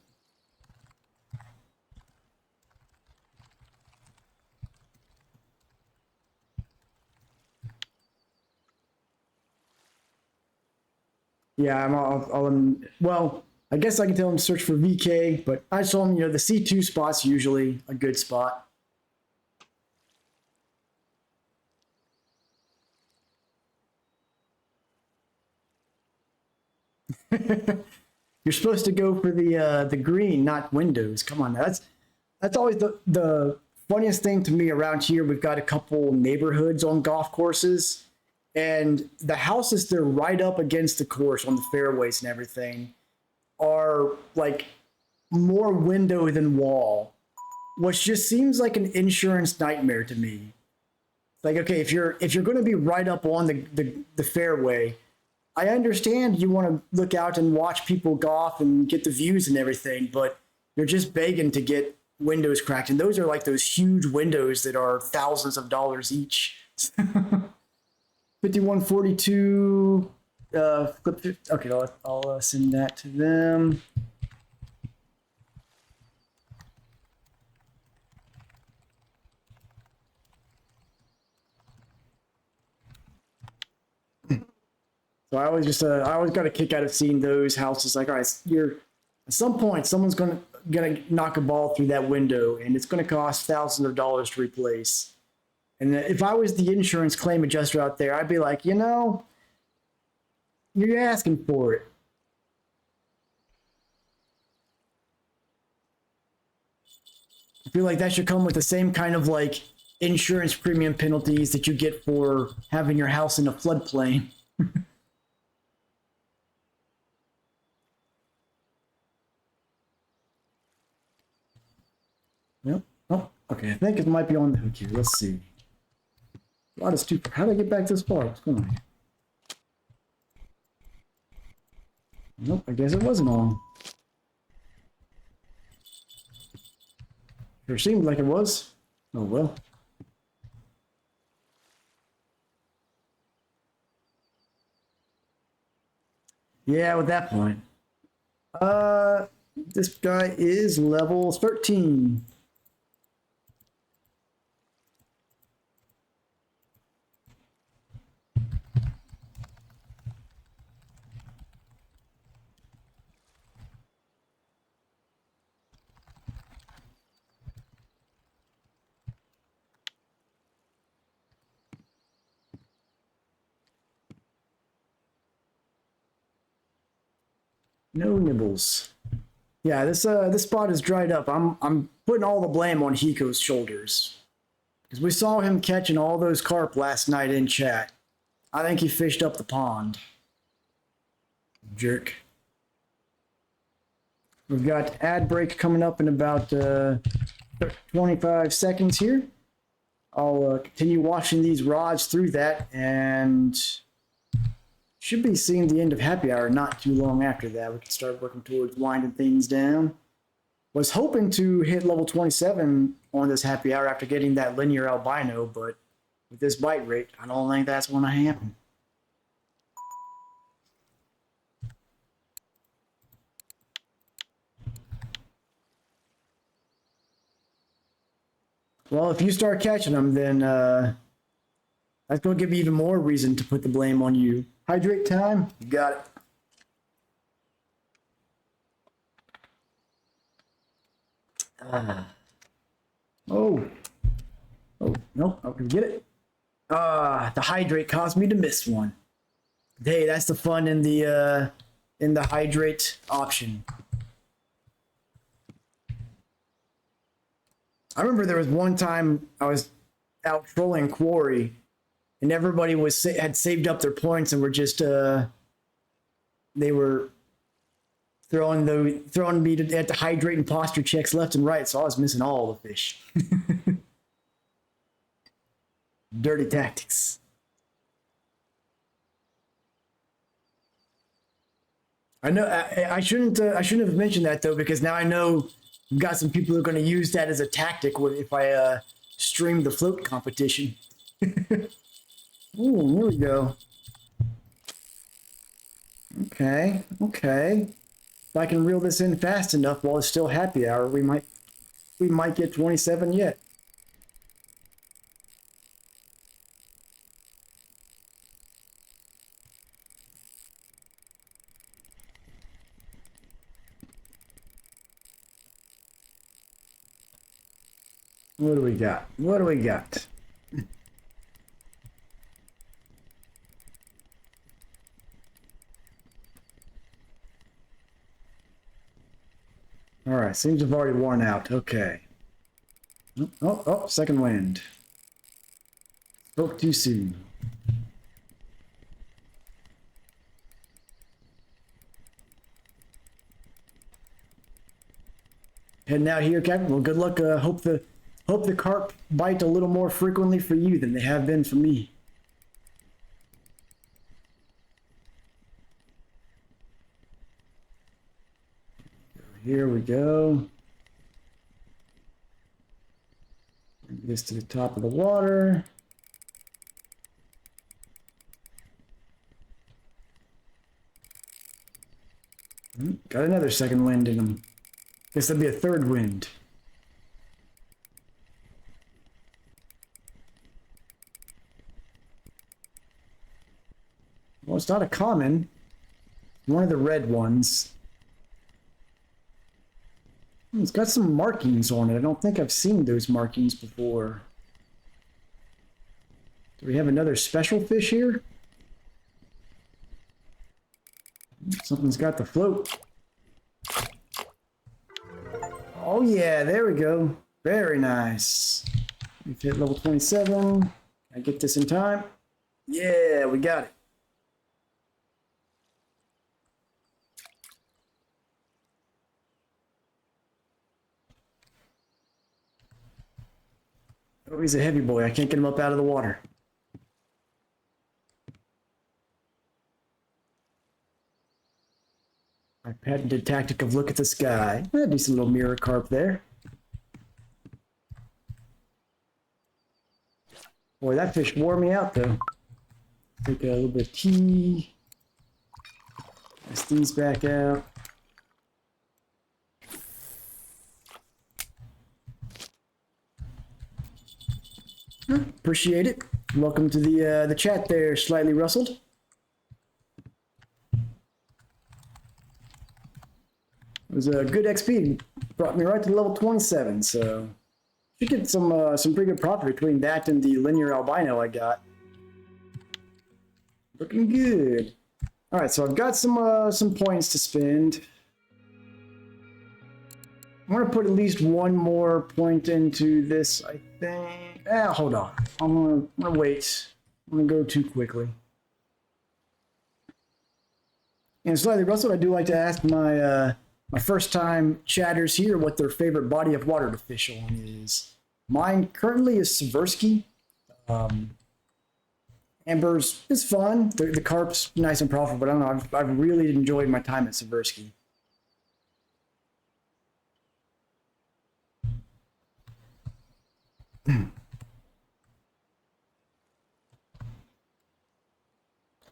Yeah, well, I guess I can tell them to search for VK, but I saw them, the C2 spot's usually a good spot. You're supposed to go for the green, not windows. Come on, that's always the funniest thing to me around here. We've got a couple neighborhoods on golf courses, and the houses they're right up against the course on the fairways and everything are like more window than wall, which just seems like an insurance nightmare to me. Like, okay, if you're going to be right up on the fairway, I understand you want to look out and watch people golf and get the views and everything, but you're just begging to get windows cracked, and those are like those huge windows that are thousands of dollars each. 5142. Okay, I'll send that to them. So I always got a kick out of seeing those houses. Like, all right, at some point someone's gonna knock a ball through that window, and it's gonna cost thousands of dollars to replace. And if I was the insurance claim adjuster out there, I'd be like, you're asking for it. I feel like that should come with the same kind of like insurance premium penalties that you get for having your house in a floodplain. Yep. Oh, okay. I think it might be on the hook here. Let's see. A lot of stupid. How did I get back this far? What's going on here? Nope, I guess it wasn't on. Sure seemed like it was. Oh well. Yeah, with that point. This guy is level 13. No nibbles. Yeah, this spot is dried up. I'm putting all the blame on Hiko's shoulders. Because we saw him catching all those carp last night in chat. I think he fished up the pond. Jerk. We've got ad break coming up in about 25 seconds here. I'll continue watching these rods through that, and should be seeing the end of happy hour not too long after that. We can start working towards winding things down. Was hoping to hit level 27 on this happy hour after getting that linear albino, but with this bite rate, I don't think that's going to happen. Well, if you start catching them, then that's going to give me even more reason to put the blame on you. Hydrate time, you got it. Oh, nope, I can get it. The hydrate caused me to miss one. Hey, that's the fun in the hydrate option. I remember there was one time I was out trolling Quarry, and everybody had saved up their points and were just they were throwing me at the hydrate and posture checks left and right, so I was missing all the fish. Dirty tactics. I know I shouldn't have mentioned that though, because now I know we've got some people who are going to use that as a tactic if I stream the float competition. Oh, here we go. Okay, okay. If I can reel this in fast enough while it's still happy hour, we might get 27 yet. What do we got? What do we got? All right, seems to have already worn out. Okay. Oh, second wind. Spoke too soon. Heading out here, Captain. Well, good luck. Hope the carp bite a little more frequently for you than they have been for me. Here we go. Bring this to the top of the water. Got another second wind in them. Guess that'd be a third wind. Well, it's not a common. One of the red ones. It's got some markings on it. I don't think I've seen those markings before. Do we have another special fish here? Something's got the float. Oh yeah, there we go. Very nice. We've hit level 27. I get this in time. Yeah, we got it. Oh, he's a heavy boy. I can't get him up out of the water. My patented tactic of look at the sky. A decent little mirror carp there. Boy, that fish wore me out though. Take a little bit of tea. Press these back out. Appreciate it. Welcome to the chat there, Slightly Rustled. It was a good XP. Brought me right to level 27, so should get some pretty good profit between that and the linear albino I got. Looking good. All right, so I've got some points to spend. I'm gonna put at least one more point into this, I think. Hold on. I'm gonna wait. I'm gonna go too quickly. And Slightly Rustled, I do like to ask my my first time chatters here what their favorite body of water to fish on is. Mine currently is Seversky. Amber's is fun. The carp's nice and profitable, but I don't know. I've really enjoyed my time at Seversky.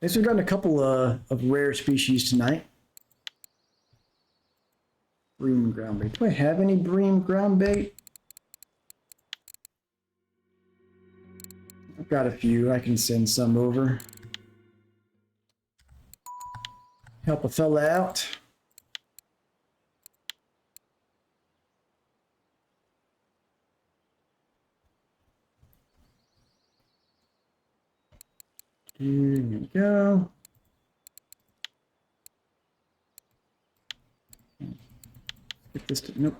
I guess we've gotten a couple of rare species tonight. Bream ground bait. Do I have any bream ground bait? I've got a few. I can send some over. Help a fella out. Here we go. Get this to, nope.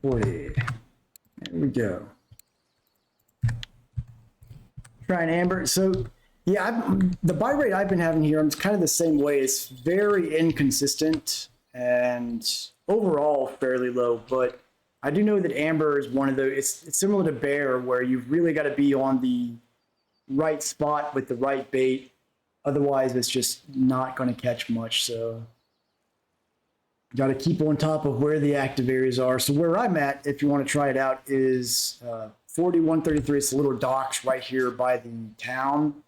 Boy, there we go. Try an amber. So yeah, the buy rate I've been having here, I'm kind of the same way. It's very inconsistent. and overall fairly low. But I do know that amber is one of the. It's similar to bear, where you've really got to be on the right spot with the right bait. Otherwise, it's just not going to catch much. So, got to keep on top of where the active areas are. So, where I'm at, if you want to try it out, is 4133. It's a little docks right here by the town.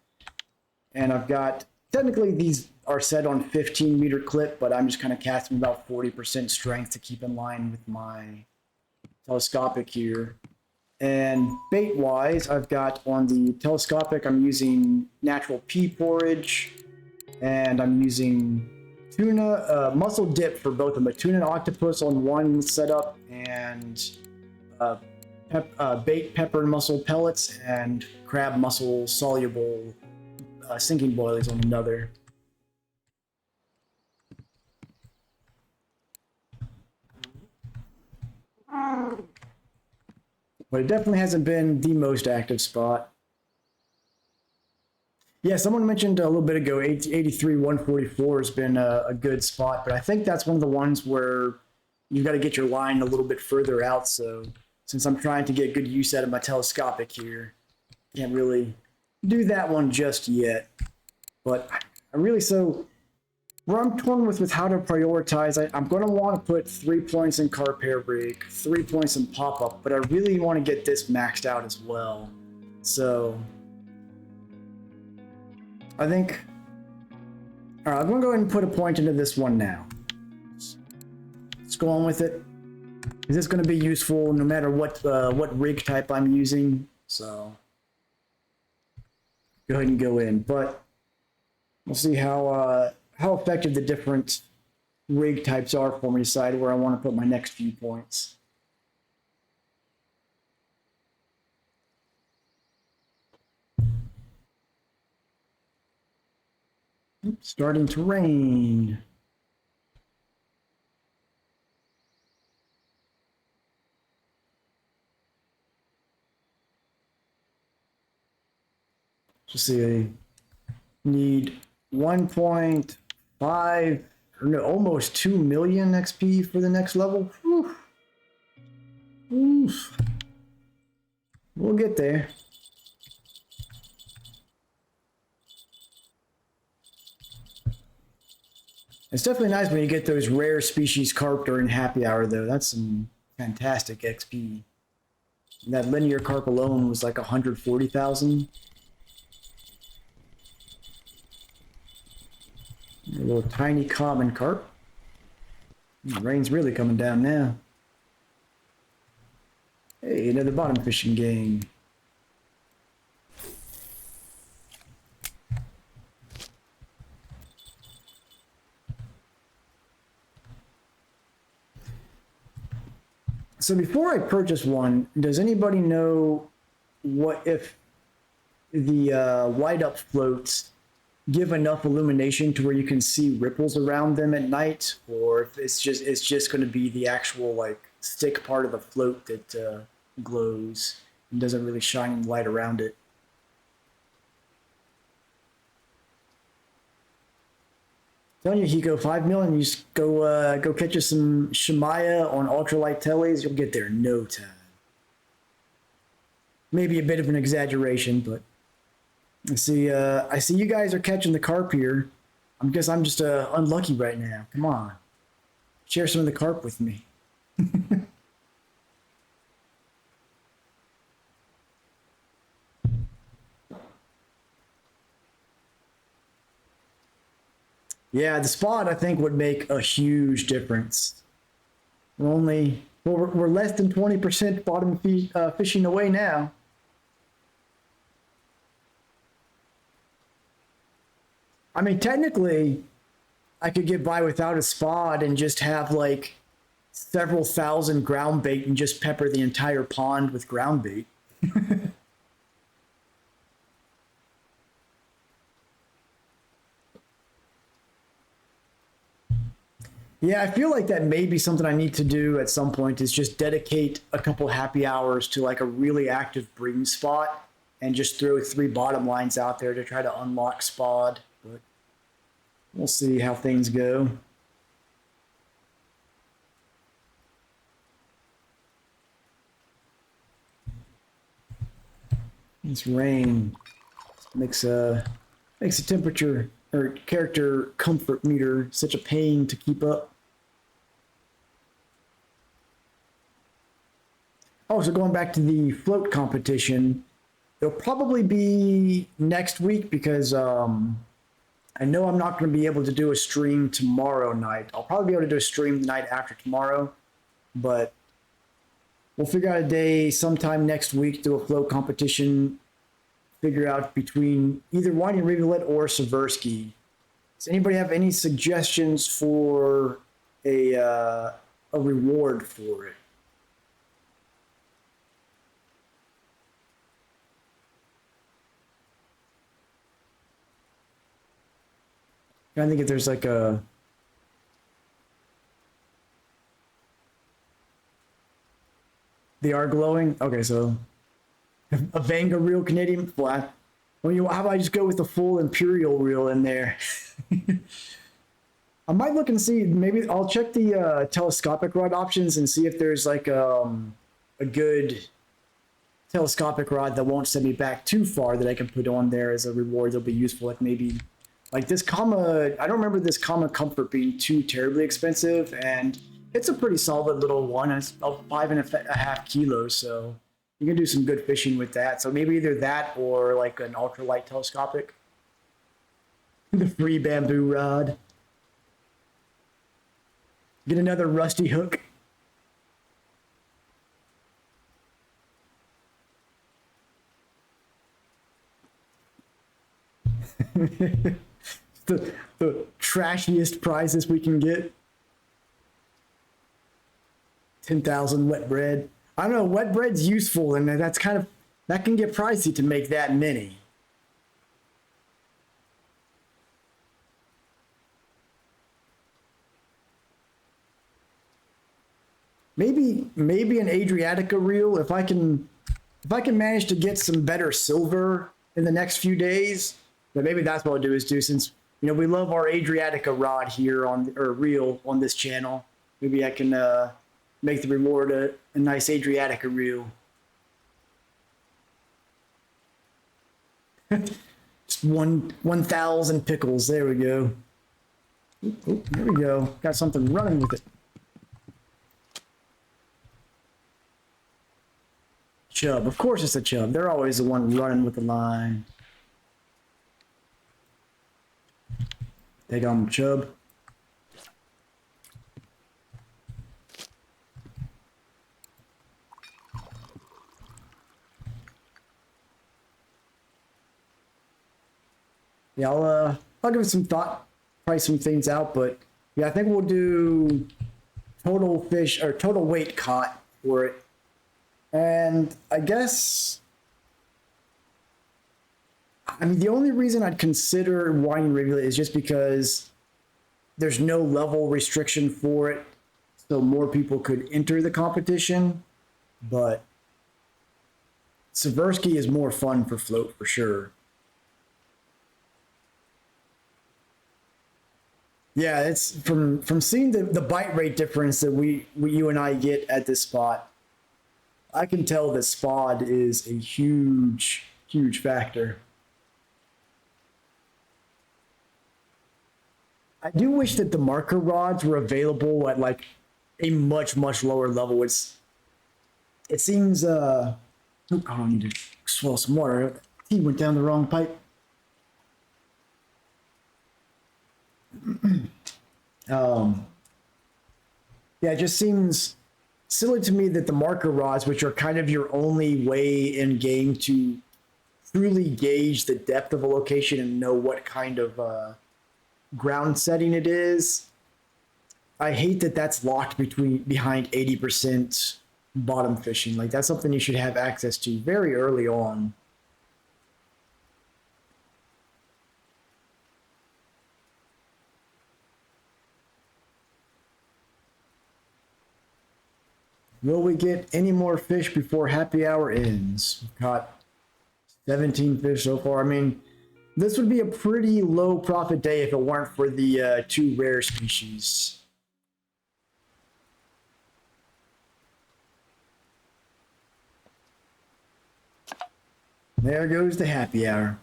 And I've got, technically, these are set on 15-meter clip, but I'm just kind of casting about 40% strength to keep in line with my telescopic here. And bait-wise, I've got on the telescopic, I'm using natural pea porridge, and I'm using tuna, mussel dip for both a tuna and octopus on one setup, and baked pepper and mussel pellets, and crab mussel soluble sinking boilies on another. But it definitely hasn't been the most active spot. Yeah, someone mentioned a little bit ago, 83 144 has been a good spot, but I think that's one of the ones where you've got to get your line a little bit further out. So since I'm trying to get good use out of my telescopic here, can't really do that one just yet. But I really, so where I'm torn with how to prioritize, I'm going to want to put 3 points in carp hair rig, 3 points in pop-up, but I really want to get this maxed out as well. So I think, all right, I'm going to go ahead and put a point into this one now. Let's go on with it. Is this going to be useful no matter what rig type I'm using? So go ahead and go in, but we'll see how effective the different rig types are for me to decide where I want to put my next few points. Oops, starting to rain. Let's see, I need 1.5, or no, almost 2 million XP for the next level. Oof. Oof. We'll get there. It's definitely nice when you get those rare species carp during happy hour, though. That's some fantastic XP. And that linear carp alone was like 140,000. A little tiny common carp. The rain's really coming down now. Hey, another bottom fishing game. So before I purchase one, does anybody know what if the light up floats give enough illumination to where you can see ripples around them at night, or if it's just going to be the actual like stick part of the float that glows and doesn't really shine any light around it? Telling you, Hiko, 5 million, you just go catch you some Shemaya on ultralight tellies, you'll get there in no time. Maybe a bit of an exaggeration, but I see you guys are catching the carp here. I guess I'm just unlucky right now. Come on. Share some of the carp with me. Yeah, the spot I think would make a huge difference. We're less than 20% bottom fishing away now. I mean, technically, I could get by without a spot and just have like several thousand ground bait and just pepper the entire pond with ground bait. Yeah, I feel like that may be something I need to do at some point, is just dedicate a couple happy hours to like a really active breeding spot and just throw 3 bottom lines out there to try to unlock spot. But we'll see how things go. This rain makes a temperature or character comfort meter such a pain to keep up. Oh, so going back to the float competition, it'll probably be next week because I know I'm not going to be able to do a stream tomorrow night. I'll probably be able to do a stream the night after tomorrow, but we'll figure out a day sometime next week, do a float competition, figure out between either Winding Rivulet or Seversky. Does anybody have any suggestions for a reward for it? I think if there's like a they are glowing. Okay, so a Vanga reel Canadian flat. Well, how about I just go with the full Imperial reel in there? I might look and see. Maybe I'll check the telescopic rod options and see if there's like a good telescopic rod that won't send me back too far that I can put on there as a reward that'll be useful. Like maybe like this comma. I don't remember this comma comfort being too terribly expensive, and it's a pretty solid little one. It's about 5.5 kilos, so you can do some good fishing with that. So maybe either that or like an ultralight telescopic. The free bamboo rod. Get another rusty hook. the trashiest prizes we can get. 10,000 wet bread. I don't know, wet bread's useful, and that's kind of, that can get pricey to make that many. Maybe an Adriatica reel if I can manage to get some better silver in the next few days. But maybe that's what I'll do since we love our Adriatica rod here or reel on this channel. Maybe I can make the reward a nice Adriatica reel. Just 1,000 pickles. There we go. Oh, there we go. Got something running with it. Chub. Of course it's a chub. They're always the one running with the line. Take on chub. Yeah, I'll give it some thought, price some things out, but yeah, I think we'll do total fish or total weight caught for it. And I guess, I mean, the only reason I'd consider Winding Rivulet is just because there's no level restriction for it, so more people could enter the competition. But Seversky is more fun for float for sure. Yeah, it's from seeing the bite rate difference that you and I get at this spot. I can tell that spod is a huge factor. I do wish that the marker rods were available at like a much lower level. It seems I don't need to swallow some water. Tea went down the wrong pipe. Yeah, it just seems silly to me that the marker rods, which are kind of your only way in game to truly gauge the depth of a location and know what kind of ground setting it is, I hate that that's locked behind 80% bottom fishing. Like that's something you should have access to very early on. Will we get any more fish before happy hour ends? We've caught 17 fish so far. I mean, this would be a pretty low profit day if it weren't for the two rare species. There goes the happy hour.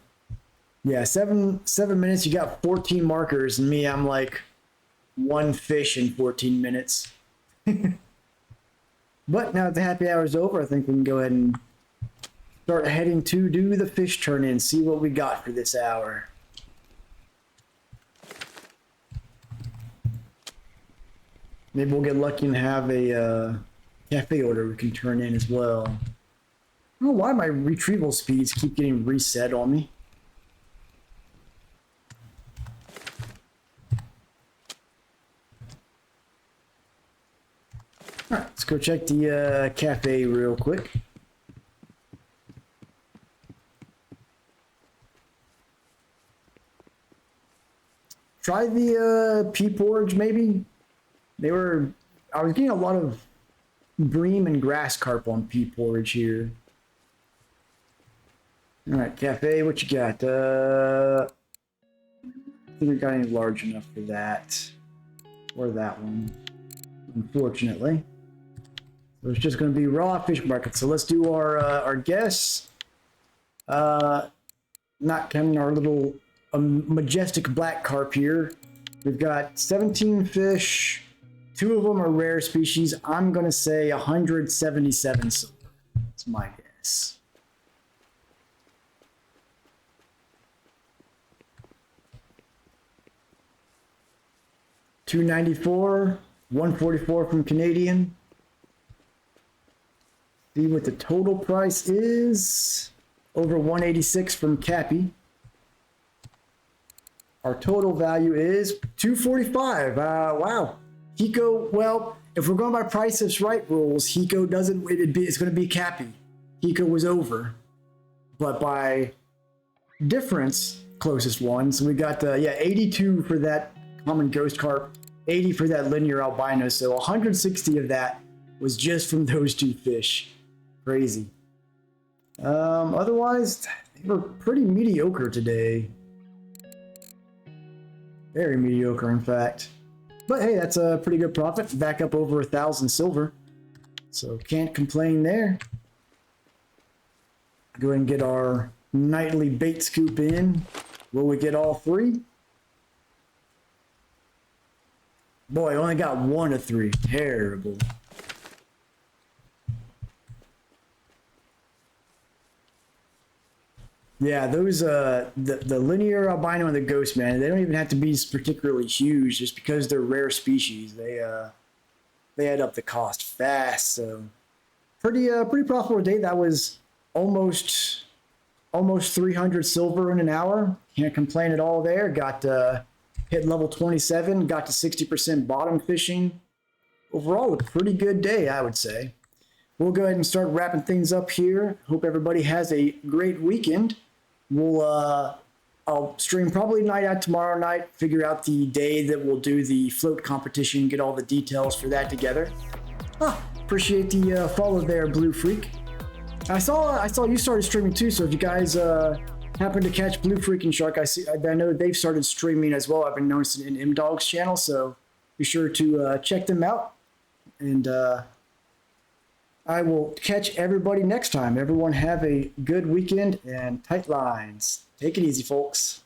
Yeah, 7 minutes. You got 14 markers, and me, I'm like one fish in 14 minutes. But now that the happy hour is over, I think we can go ahead and start heading to do the fish turn in, see what we got for this hour. Maybe we'll get lucky and have a cafe order we can turn in as well. I don't know why my retrieval speeds keep getting reset on me. All right, let's go check the cafe real quick. Try the pea porridge, maybe. I was getting a lot of bream and grass carp on pea porridge here. All right, cafe, what you got? I think we got any large enough for that, or that one, unfortunately. So it's just going to be raw fish market. So let's do our guess. Not counting our little majestic black carp here. We've got 17 fish. 2 of them are rare species. I'm going to say 177 silver. That's my guess. $294, $144 from Canadian. See what the total price is. Over 186 from Cappy. Our total value is 245. Wow. Hiko, well, if we're going by Price is Right rules, Hiko doesn't, it's going to be Cappy. Hiko was over. But by difference, closest one. So we got, 82 for that common ghost carp, 80 for that linear albino. So 160 of that was just from those 2 fish. Crazy. Otherwise, they were pretty mediocre today. Very mediocre, in fact. But hey, that's a pretty good profit. Back up over 1,000 silver. So can't complain there. Go ahead and get our nightly bait scoop in. Will we get all 3? Boy, I only got 1 of 3. Terrible. Yeah, those the linear albino and the ghost man, they don't even have to be particularly huge, just because they're rare species. They add up the cost fast. So pretty profitable day. That was almost 300 silver in an hour. Can't complain at all there. Got hit level 27, got to 60% bottom fishing. Overall, a pretty good day, I would say. We'll go ahead and start wrapping things up here. Hope everybody has a great weekend. I'll stream probably night out tomorrow night, figure out the day that we'll do the float competition, get all the details for that together. Appreciate the follow there, Blue Freak. I saw you started streaming too, so if you guys happen to catch Blue Freak and Shark, I know they've started streaming as well. I've been noticing in M-Dog's channel, so be sure to check them out. And I will catch everybody next time. Everyone have a good weekend and tight lines. Take it easy, folks.